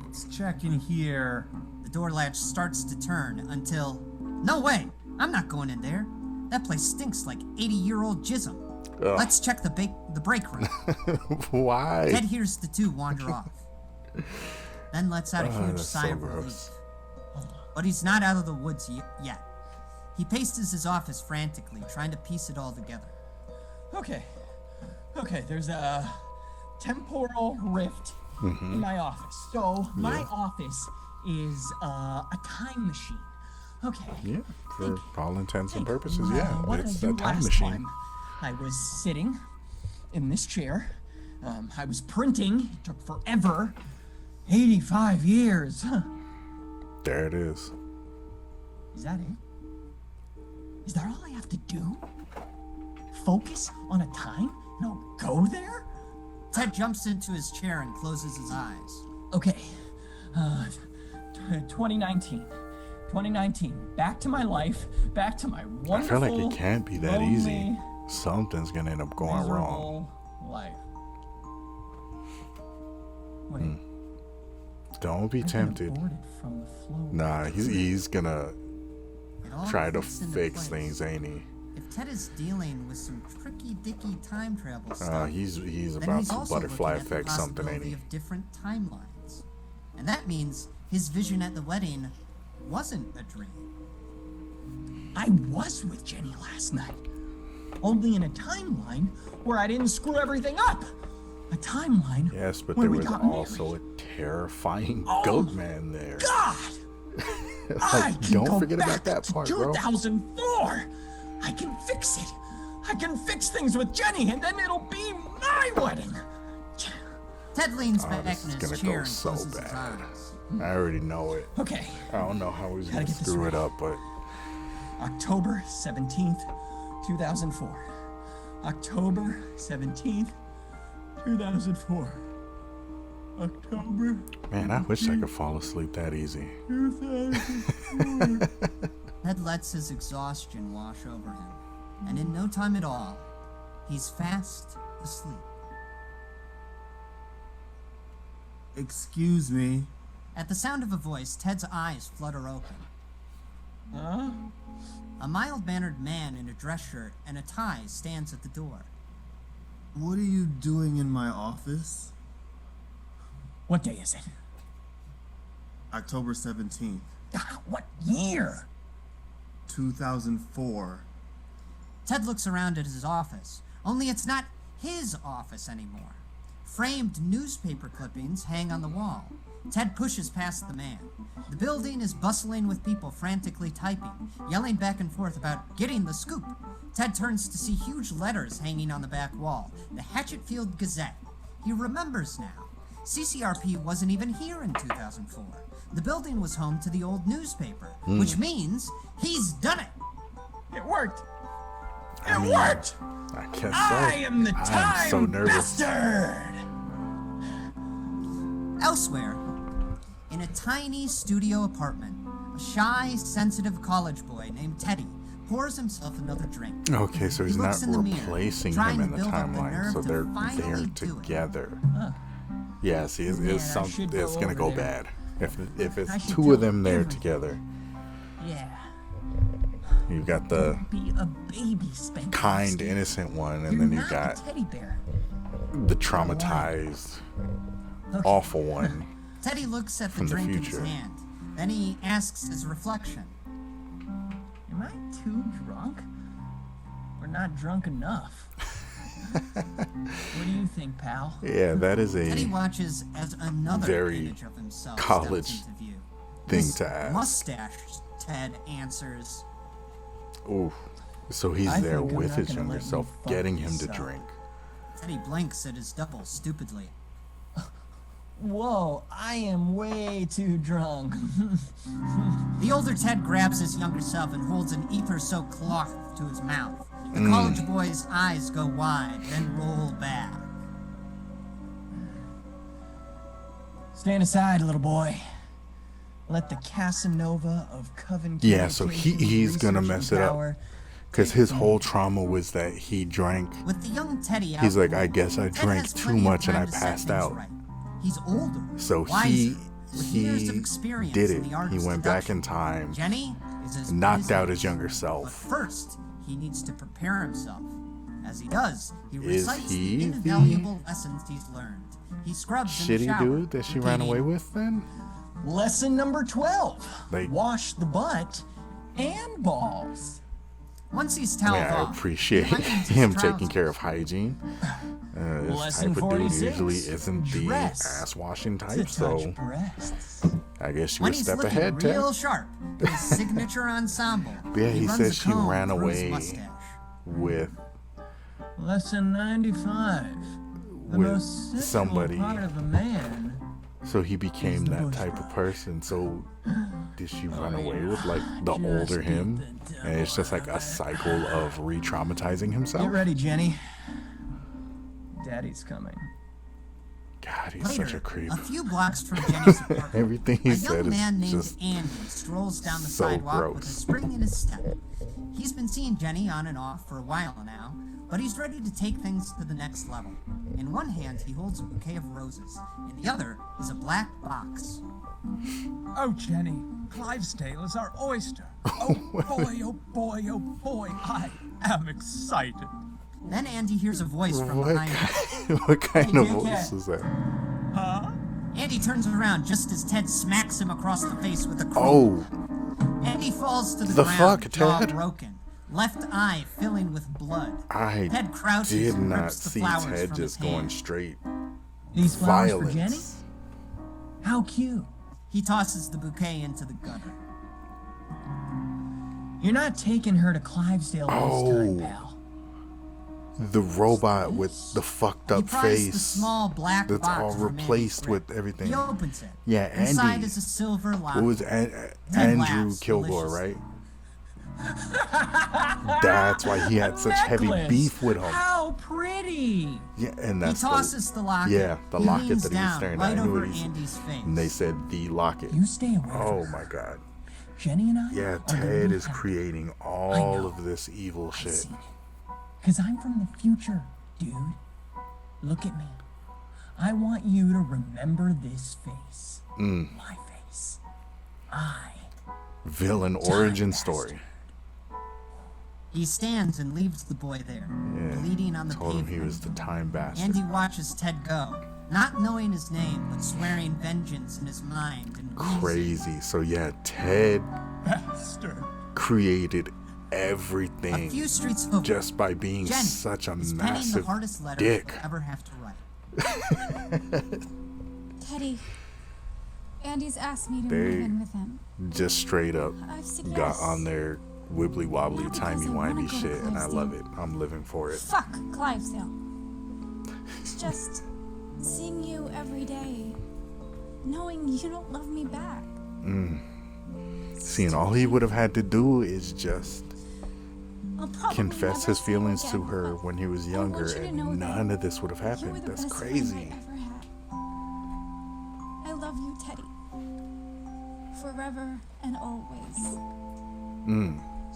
Let's check in here. The door latch starts to turn until... No way! I'm not going in there. That place stinks like 80-year-old jism. Ugh. Let's check the break room. Why? Ted hears the two wander off. Then lets out a huge that's sigh so of relief. gross. But he's not out of the woods yet. He paces his office frantically, trying to piece it all together. Okay, there's a temporal rift in my office. So my office is a time machine. Okay. Yeah, for all intents and purposes, yeah. What It's did I a do time last machine. time? I was sitting in this chair. I was printing. It took forever. 85 years. There it is. Is that it? Is that all I have to do? Focus on a time and I'll go there? Ted jumps into his chair and closes his eyes. Okay. 2019. Back to my life. Back to my I wonderful, feel like it can't be that easy. lonely, Something's gonna end up going wrong. miserable life. Wait. Don't be tempted. Aborted from the flow. Nah, he's gonna It all try to fits into fix place. things, ain't he? If Ted is dealing with some tricky-dicky time travel stuff, He's then about he's to also butterfly looking at the effect something, ain't possibility he? of different timelines. And that means his vision at the wedding wasn't a dream. I was with Jenny last night. Only in a timeline where I didn't screw everything up. A timeline Yes, but where there we was got also married. a terrifying Oh, goat man there. God! I Like, can don't go forget back about that to part, bro. 2004. I can fix it. I can fix things with Jenny, and then it'll be my wedding. Ted leans Oh, back this in is his gonna chair go and so closes his bad. eyes. I already know it. Okay. I don't know how he's Gotta gonna get this screw right. it up, but October 17th, 2004. October 17th, 2004. October. man, I wish I could fall asleep that easy. 2004. Ted lets his exhaustion wash over him, and in no time at all, he's fast asleep. Excuse me. At the sound of a voice, Ted's eyes flutter open. Huh? A mild-mannered man in a dress shirt and a tie stands at the door. What are you doing in my office? What day is it? October 17th, What year? 2004. Ted looks around at his office, only it's not his office anymore. Framed newspaper clippings hang on the wall. Ted pushes past the man. The building is bustling with people frantically typing, yelling back and forth about getting the scoop. Ted turns to see huge letters hanging on the back wall. The Hatchetfield Gazette. He remembers now. CCRP wasn't even here in 2004. The building was home to the old newspaper, which means he's done it. It worked. I mean, worked. I guess so. I am the I am time so nervous. bastard. Elsewhere, in a tiny studio apartment, a shy, sensitive college boy named Teddy pours himself another drink. Okay, so he's He not looks in the mirror, replacing trying him in to the build up the timeline, nerve so to they're finally there do it. together. Yeah, see, it's I some, should it's go gonna over go there. bad if I it's should two of tell them there everything. together. Yeah. You got the Be a baby Spankovsky. kind, innocent one, and You're then you not got a teddy bear. the traumatized, Okay. awful one. Teddy looks at the From the drink in his future. hand. Then he asks his reflection. Am I too drunk? Or not drunk enough? What do you think, pal? Yeah, that is Teddy a watches as another very image of himself college steps into view. thing This to ask. Mustache, Ted answers. ooh. So he's I there think I'm with not his gonna younger let you self, fuck getting him to yourself. drink. Teddy blinks at his double stupidly. Whoa, I am way too drunk. The older Ted grabs his younger self and holds an ether-soaked cloth to his mouth. The college boy's eyes go wide, then roll back. Stand aside, little boy. Let the Casanova of Coven. Yeah, so he's gonna mess it up. Because his whole trauma was that he drank. With the young Teddy out, He's like, I guess I Ted drank has too plenty of much and time I to set passed things out. right. He's older, So wiser, with years of experience did in it. the art He of went back seduction. in time, Jenny is as knocked good as out he his is. younger But self. first, he needs to prepare himself. As he does, he Is recites he the the invaluable lessons he's learned. He scrubs in the Shitty shower, dude that she ran away with then? Lesson number 12. Like, Wash the butt and balls. Once he's I toweled mean, I off, appreciate he lightens his him trousers. taking care of hygiene. This Lesson type of dude 46. usually isn't the Dress ass washing to type, touch so breasts. I guess you When would he's step looking ahead, Ted. real sharp, his signature ensemble. Yeah, he runs says a she comb ran through his away mustache. with Lesson 95. The with most sensual somebody. part of a man. So he became the that bush type of person. So did she run away yeah. with like the Just older beat him? the And it's just like a cycle of re-traumatizing himself. Get ready, Jenny. Daddy's coming. God, he's Later, such a creep. a few blocks from Jenny's apartment, Everything he a said young man is named just Andy strolls down the so sidewalk with a gross. spring in his step. He's been seeing Jenny on and off for a while now, but he's ready to take things to the next level. In one hand, he holds a bouquet of roses. In the other is a black box. Oh, Jenny, Clivesdale is our oyster. Oh boy, oh boy, oh boy, I am excited. Then Andy hears a voice from What behind him. what kind Hey, of dickhead. voice is that? Huh? Andy turns around just as Ted smacks him across the face with a crowbar. Oh, Andy falls to the The ground, fuck, jaw Ted? broken, left eye filling with blood. I Ted crouches did and not rips the see flowers Ted from just his going hand. straight These flowers violence. for Jenny? How cute. He tosses the bouquet into the gutter. You're not taking her to Clivesdale this time, Oh. pal. The robot with the fucked He up pries face the small black that's box all from Andy's replaced grip. with everything. He opens it. Yeah, Inside Andy. is a silver locket. What was Ted Andrew laughs Kilgore, deliciously. right? That's why he had such heavy Necklace. beef with him. How pretty. Yeah, and He that's tosses the locket. yeah, the He locket leans that he was down staring right at. I knew over what he's. Andy's face. And they said the locket. You stay away Oh from her. my god. Jenny and I Yeah, are gonna Ted be is happy. creating I all know. of this evil I shit. see it. 'Cause I'm from the future, dude. Look at me. I want you to remember this face. My face. I. Villain origin story. He stands and leaves the boy there, Yeah. bleeding on the Told him pavement. he was the time bastard. Andy watches Ted go, not knowing his name, but swearing vengeance in his mind and wheezing. Crazy. So yeah, Ted Bastard. created A everything few streets over, just by being Jenny such a is penning the massive hardest letter dick. she'll ever have to write. Teddy, Andy's asked me to They- move in with him. Just straight up I've said got yes. on their wibbly wobbly, Not because timey I wanna wimey go to shit, and I love it. Clivesdale. I'm living for it. Fuck Clivesdale. It's just seeing you every day, knowing you don't love me back. Seeing all he would have had to do is just I'll probably confess never his see you feelings to again, her but when he was I younger, want you to know and that none of this would have you're happened. the That's best friend crazy. I ever had. I love you, Teddy. Forever and always.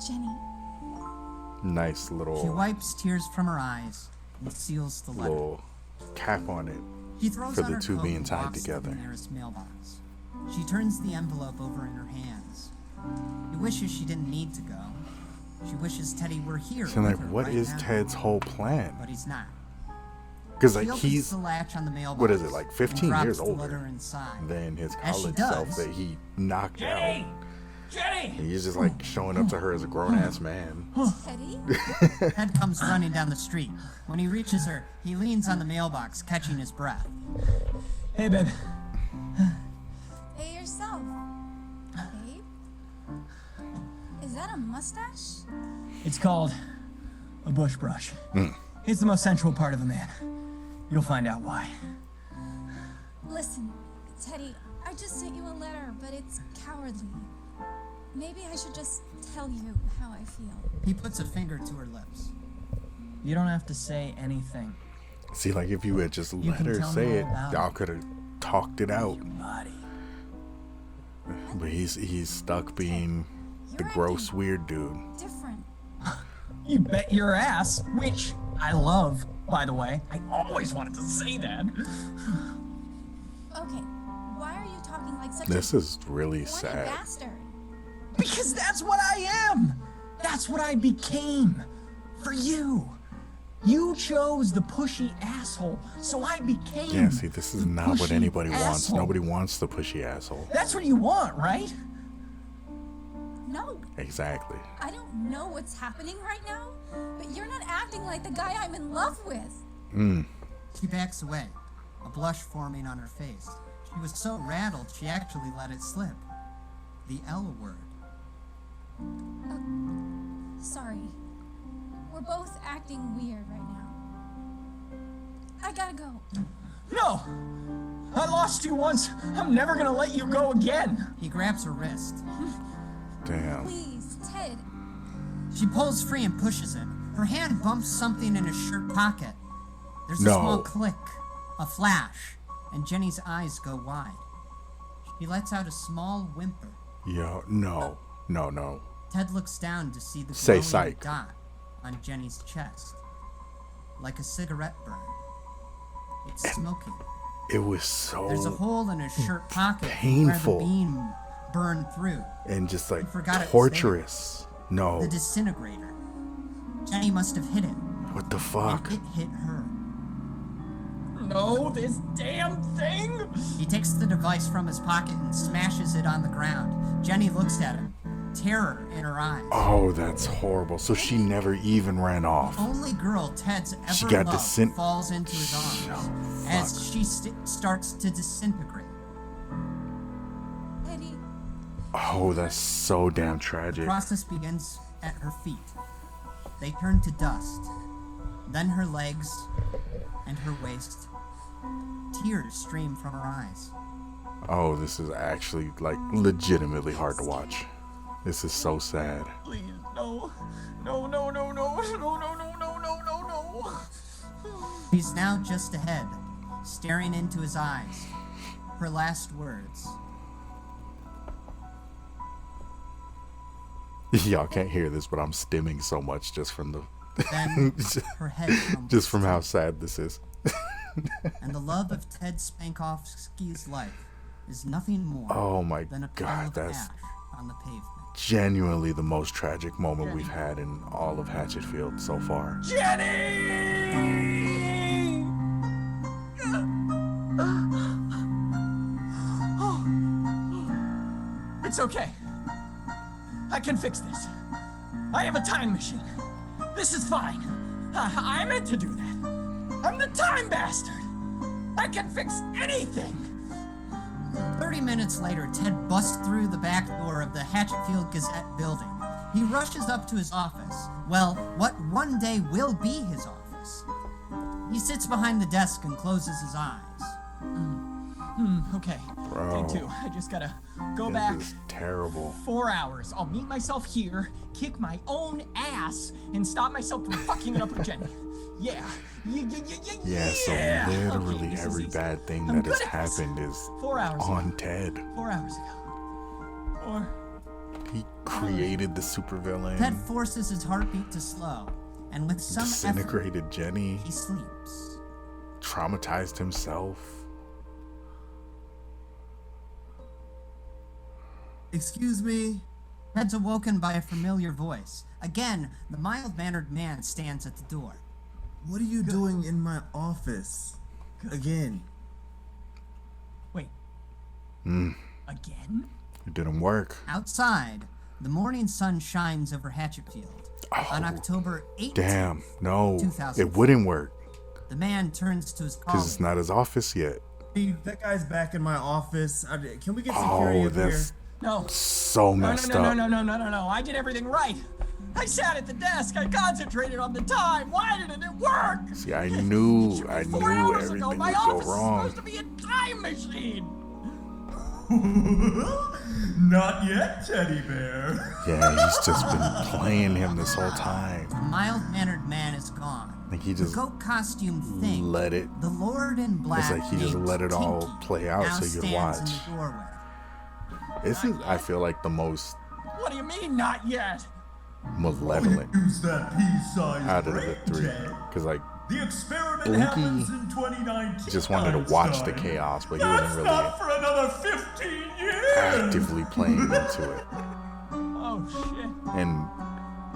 Jenny. Nice She little wipes tears from her eyes and seals the letter. little cap on it. She throws for on the her two coat being and tied walks to together. the nearest mailbox. She turns the envelope over in her hands. She wishes she didn't need to go. She wishes Teddy were here. So with like, her what right is now. Ted's whole plan? But he's not. Because She like opens he's the latch on the mailbox what is it, like and 15 drops years the older letter inside. than his As she college does, self that he knocked Jenny! out. Jenny! And he's just like showing up to her as a grown ass man. Teddy? Ted comes running down the street. When he reaches her, he leans on the mailbox, catching his breath. Hey, babe. Hey yourself. Babe? Is that a mustache? It's called a bush brush. It's the most sensual part of a man. You'll find out why. Listen. Listen, Teddy, I just sent you a letter, but it's cowardly. Maybe I should just tell you how I feel. He puts a finger to her lips. You don't have to say anything. See, like if you had just let can her tell say me it, all about y'all it. could have talked it out. Buddy. But he's stuck being the gross weird dude. Different. You bet your ass, which I love, by the way. I always wanted to say that. Okay, why are you talking like such This a is really horny sad. bastard? Because that's what I am. That's what I became. For you. You chose the pushy asshole, so I became. Yeah, see, this is the not what pushy anybody wants. asshole. Nobody wants the pushy asshole. That's what you want, right? No, Exactly. I don't know what's happening right now, but you're not acting like the guy I'm in love with. She backs away, a blush forming on her face. She was so rattled she actually let it slip. The L word. Sorry. We're both acting weird right now. I gotta go. No! I lost you once. I'm never gonna let you go again. He grabs her wrist. Damn. Please, Ted. She pulls free and pushes it. Her hand bumps something in his shirt pocket. There's a No. small click, a flash, and Jenny's eyes go wide. She lets out a small whimper. Yo, no. No. Ted looks down to see the Say glowing psych. dot on Jenny's chest, like a cigarette burn. It's smoking. It was so There's a hole in his shirt pocket painful. where the beam burned through. and just like forgot it was torturous. No. The disintegrator. Jenny must have hit it. What the fuck? It hit her. No, this damn thing! He takes the device from his pocket and smashes it on the ground. Jenny looks at him, terror in her eyes. Oh, that's horrible. So she never even ran off. Only girl Ted's ever She got loved falls into his arms as she starts to disintegrate. Eddie, Oh, that's so damn The tragic. process begins at her feet. They turn to dust. Then her legs and her waist. Tears stream from her eyes. Oh, this is actually like legitimately hard to watch. This is so sad. Please, no. No, no, no, no, no, no, no, no, no, no, no. He's now just ahead, staring into his eyes. Her last words. Y'all can't hear this, but I'm stimming so much just from the Then her head crumbles. just from how sad this is. And the love of Ted Spankovsky's life is nothing more Oh my than a God, pile of that's ash on the pavement. genuinely the most tragic moment we've had in all of Hatchetfield so far. Jenny! It's okay. I can fix this. I have a time machine. This is fine. I meant to do that. I'm the time bastard. I can fix anything. 30 minutes later, Ted busts through the back door of the Hatchetfield Gazette building. He rushes up to his office. Well, what one day will be his office. He sits behind the desk and closes his eyes. Okay. Bro. Day 2. I just gotta go This back is terrible. 4 hours. I'll meet myself here, kick my own ass, and stop myself from fucking it up with Jenny. Yeah. Yeah, so literally Okay, this is every easy. bad thing I'm that has good at this. happened is 4 hours on ago. Ted. 4 hours ago. Or He created the Ted supervillain, forces his heartbeat to slow, and with some effort, disintegrated Jenny, he sleeps. traumatized himself. Excuse me? Ted's awoken by a familiar voice. Again, the mild-mannered man stands at the door. What are you doing in my office? Again. wait. Mm, Again? it didn't work. Outside, the morning sun shines over Hatchetfield. On Oh, October 18th, Damn, no, 2004. it wouldn't work the man turns to his because colleague. it's not his office yet. Hey, that guy's back in my office. Can we get security Oh, up here? that's No. so No, messed no, no, up. no, no, no, no, no. I did everything right. I sat at the desk. I concentrated on the time. Why didn't it work? See, I knew everything would My go office wrong. is supposed to be a time machine. Not yet, teddy bear. Yeah, he's just been playing him this whole time. The mild-mannered man is gone. Like he just the goat costume thing. let it. The Lord in Black. It's like he just named let it all Tinky play out now so you could stands watch. in the doorway. This is, I feel like, the most What do you mean, not yet? malevolent Use that pea-sized out of the brain, three. Ted. Because, like, The experiment Blinky happens in 2019. just wanted to watch the chaos, but he wasn't really Not for another 15 years. actively playing into it. Oh shit! And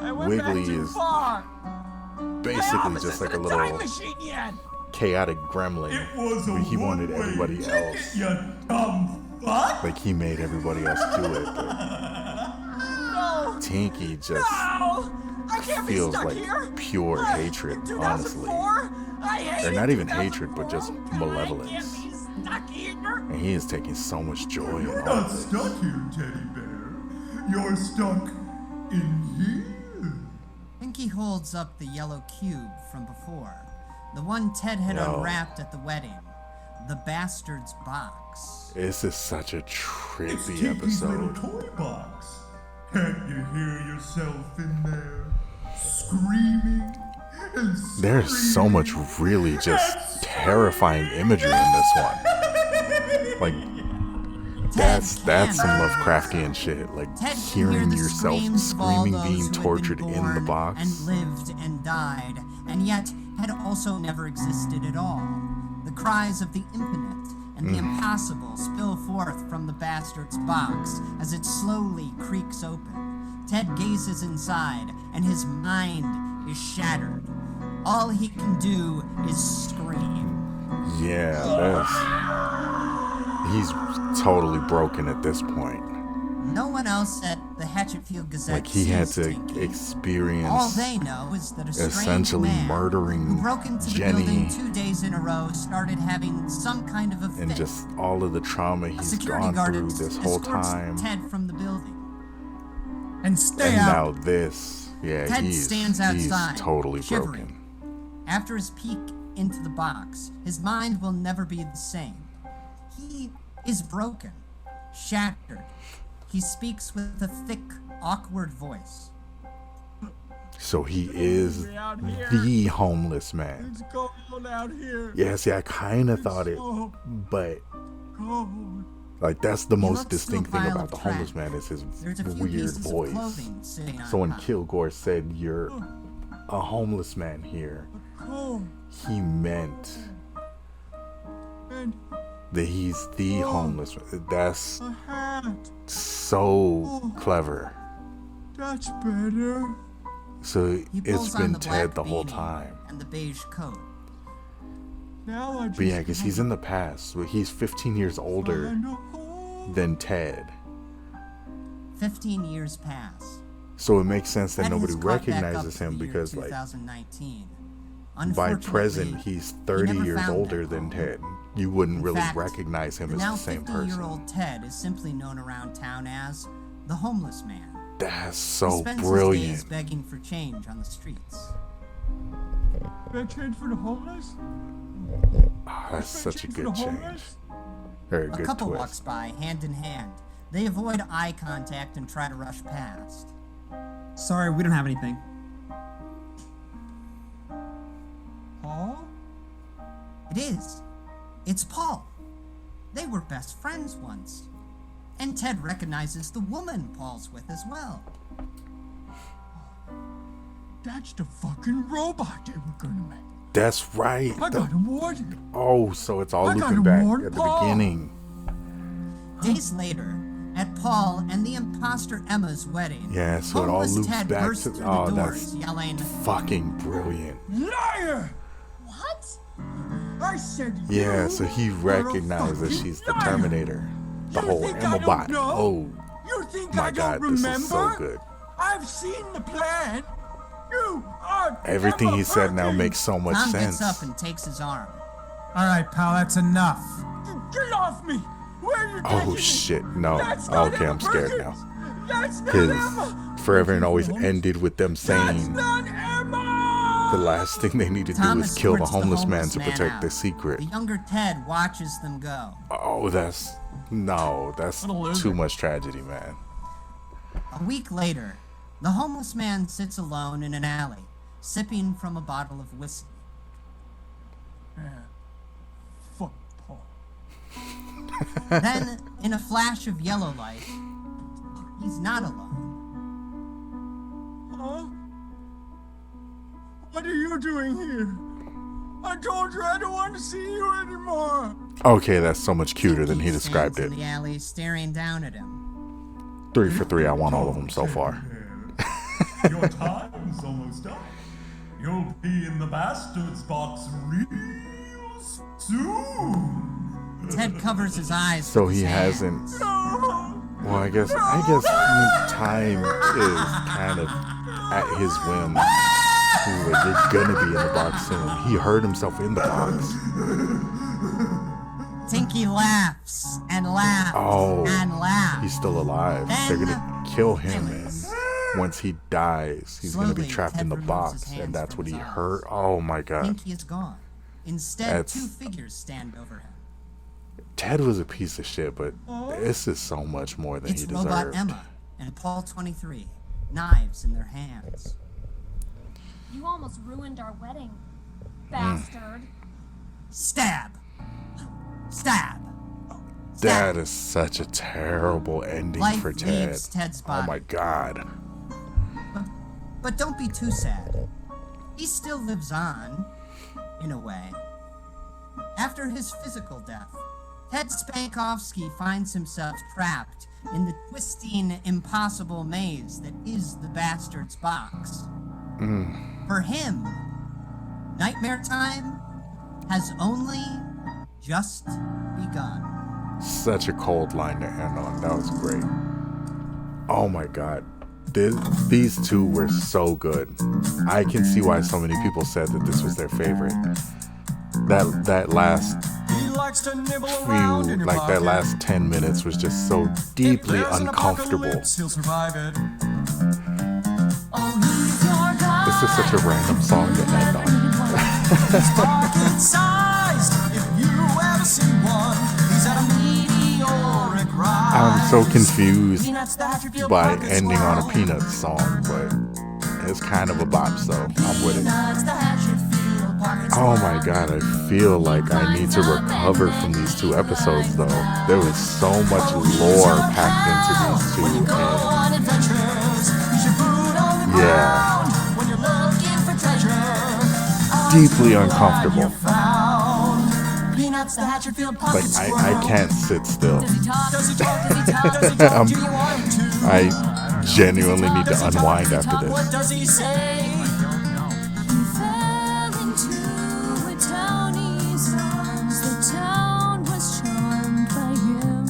I went back Wiggly too is far. basically just like a Time little machine yet? chaotic gremlin. It was a Where he wanted one-way everybody ticket, else. you dumb fuck. Like he made everybody else do it. But No. Tinky just No. I can't be feels stuck like here. pure hatred, honestly. 2004? I hate Or it, not even 2004. hatred, but just malevolence. I can't be stuck here. And he is taking so much joy in You're all not of this. stuck here, teddy bear. You're stuck in here. Pinky holds up the yellow cube from before. The one Ted had Yo. unwrapped at the wedding. The bastard's box. This is such a It's trippy Tinky's little episode. toy box. Can't you hear yourself in there? Screaming and There's so much really just terrifying imagery in this one. Like that's some Lovecraftian shit. Like Ted can hear hearing the yourself screams of all screaming, those being who had been tortured in the born box. and lived and died, and yet had also never existed at all. The cries of the infinite and the impossible spill forth from the bastard's box as it slowly creaks open. Ted gazes inside, and his mind is shattered. All he can do is scream. Yeah, he's totally broken at this point. No one else at the Hatchetfield Gazette Like he had sees to Tinky. All experience they know is that a strange essentially man murdering who broke into the Jenny building 2 days in a row started having some kind of a fit. and just all of the trauma A he's security gone guard through this whole escorts time. Ted from the building. And stay And out. now this, yeah, Ted he's stands outside, he's totally shivering. broken. After his peek into the box, his mind will never be the same. He is broken, shattered. He speaks with a thick, awkward voice. So he is the homeless man. It's cold out here. Yeah, see, I kind of thought it, but Cold. like that's the He most looks distinct through a thing pile about of the homeless trash. man is his There's a few weird pieces of voice. clothing sitting on So when top. Kilgore said you're a homeless man here, Cold. he meant And that he's the homeless man. That's a hat. so clever. That's better. So He it's pulls on been the Ted black the whole beanie time. and the beige coat. Now I just But yeah, because he's in the past. But he's 15 years older find a hole. than Ted. 15 years pass. So it makes sense that Ted nobody has caught back up recognizes to him the year because, like, 2019. by Unfortunately, present, he's 30 never years found older that than hole. Ted. You wouldn't In really fact, recognize him the as now the same person. 50-year-old Ted is simply known around town as the homeless man. That's He so spends his days brilliant. begging for change on the streets. Beg change for the homeless? Oh, that's such a change for good the change. homeless? Or a A good couple twist. walks by, hand in hand. They avoid eye contact and try to rush past. Sorry, we don't have anything. Paul? It is. It's Paul. They were best friends once. And Ted recognizes the woman Paul's with as well. That's the fucking robot they were gonna make. That's right. I got him warned. Oh, so it's all I got looping him back warned, at the Paul. beginning. Days later, at Paul and the impostor Emma's wedding, Yeah, so it all homeless loops Ted back bursts to. through Oh, the that's doors, yelling, fucking brilliant. Liar! What? I said Yeah, you so he were a recognizes fucking she's the liar. Terminator. The You whole think I don't Emmobot. know? Oh, You think my I God, don't this remember? is so good. I've seen the plan. You are Everything Emma he said now Perkins. makes so much Tom sense. gets up and takes his arm. All right, pal, that's enough. Get off me! Where are you Oh taking me? shit, no. That's not Okay, Emma I'm scared Perkins. now. That's not His Emma. forever and always ended with them saying the last thing they need to do Thomas is kill the escorts homeless man to man protect out. their secret. The younger Ted watches them go. Oh, that's too much tragedy, man. A week later, the homeless man sits alone in an alley, sipping from a bottle of whiskey. Fuck Paul. Then, in a flash of yellow light, he's not alone. Huh? What are you doing here? I told you I don't want to see you anymore. Okay, that's so much cuter than he described it. In the alley, staring down at him. 3 for 3. I want all of them so far. Your time's almost up. You'll be in the bastard's box real soon. Ted covers his eyes. So with he his hasn't. hands. Well, I guess time is kind of at his whim. He was like, you're gonna be in the box soon. He heard himself in the box. Tinky laughs and laughs and laughs. He's still alive. They're gonna kill him, and once he dies, he's gonna be Slowly, trapped in Ted the removes box, his hands and that's from what he his eyes. heard. Oh my god. Tinky is gone. Instead, That's- 2 figures stand over him. Ted was a piece of shit, but this is so much more than It's he Robot deserved. Emma and Paul 23, knives in their hands. You almost ruined our wedding, bastard. Stab! Stab! That is such a terrible ending Life for Ted. leaves Ted's Oh body. my god. But don't be too sad. He still lives on, in a way. After his physical death, Ted Spankovsky finds himself trapped in the twisting, impossible maze that is the bastard's box. For him, Nightmare Time has only just begun. Such a cold line to end on. That was great. Oh my god. These two were so good. I can see why so many people said that this was their favorite. That last few, like that last 10 minutes was just so deeply uncomfortable. He'll survive it. This is such a random song to end on. I'm so confused by ending on a Peanuts song, but it's kind of a bop, so I'm with it. Oh my god, I feel like I need to recover from these 2 episodes though. There was so much lore packed into these 2, and yeah, deeply uncomfortable. Like I can't sit still. I genuinely need to unwind after this. What does he say? He fell into a townie's arms. The town was charmed by him.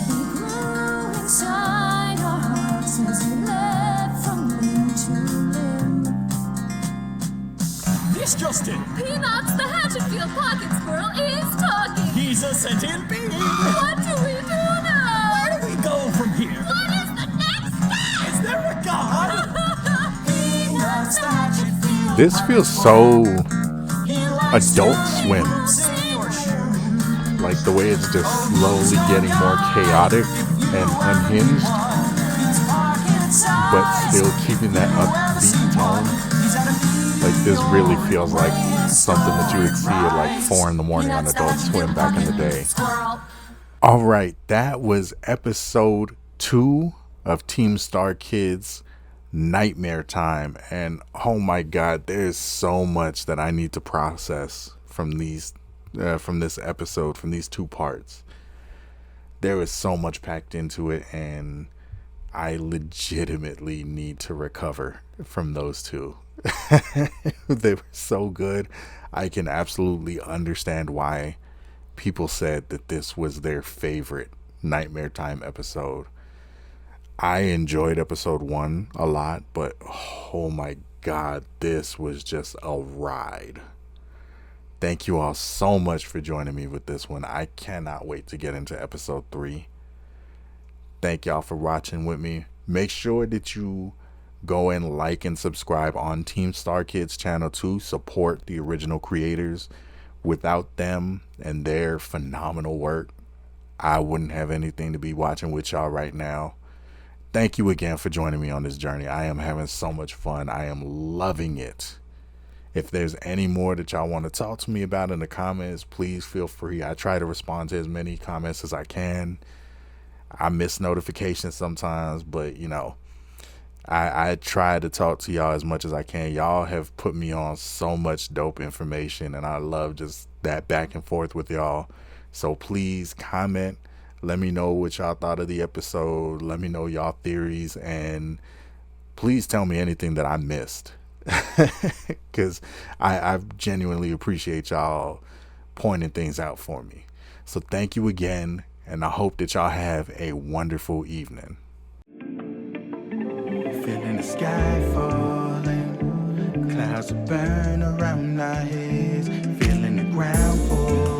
He grew inside our hearts as he led from limb to limb. This just in. Peanuts, the Hatchetfield pocket squirrel, is talking. He's a sentient being. What do we do now? Where do we go from here? What is the next step? Is there a god? Peanuts, the Hatchetfield. This feels so Adult Swim. Like the way it's just slowly getting more chaotic and unhinged, but still keeping that upbeat tone. Like this really feels like something that you would see at like 4 in the morning on Adult Swim back in the day. All right, that was episode 2 of Team Starkid's Nightmare Time, and oh my god, there's so much that I need to process from this episode, from these 2 parts. There is so much packed into it, and I legitimately need to recover from those 2. They were so good. I can absolutely understand why people said that this was their favorite Nightmare Time episode. I enjoyed episode 1 a lot, but oh my god, this was just a ride. Thank you all so much for joining me with this one. I cannot wait to get into episode 3. thank y'all for watching with me. Make sure that you go and like and subscribe on Team Starkid's channel to support the original creators. Without them and their phenomenal work, I wouldn't have anything to be watching with y'all right now. Thank you again for joining me on this journey. I am having so much fun. I am loving it. If there's any more that y'all want to talk to me about in the comments, please feel free. I try to respond to as many comments as I can. I miss notifications sometimes, but you know, I try to talk to y'all as much as I can. Y'all have put me on so much dope information, and I love just that back and forth with y'all. So please comment. Let me know what y'all thought of the episode. Let me know y'all theories, and please tell me anything that I missed, because I genuinely appreciate y'all pointing things out for me. So thank you again, and I hope that y'all have a wonderful evening. Feeling the sky falling, clouds are burning around our heads, feeling the ground fall.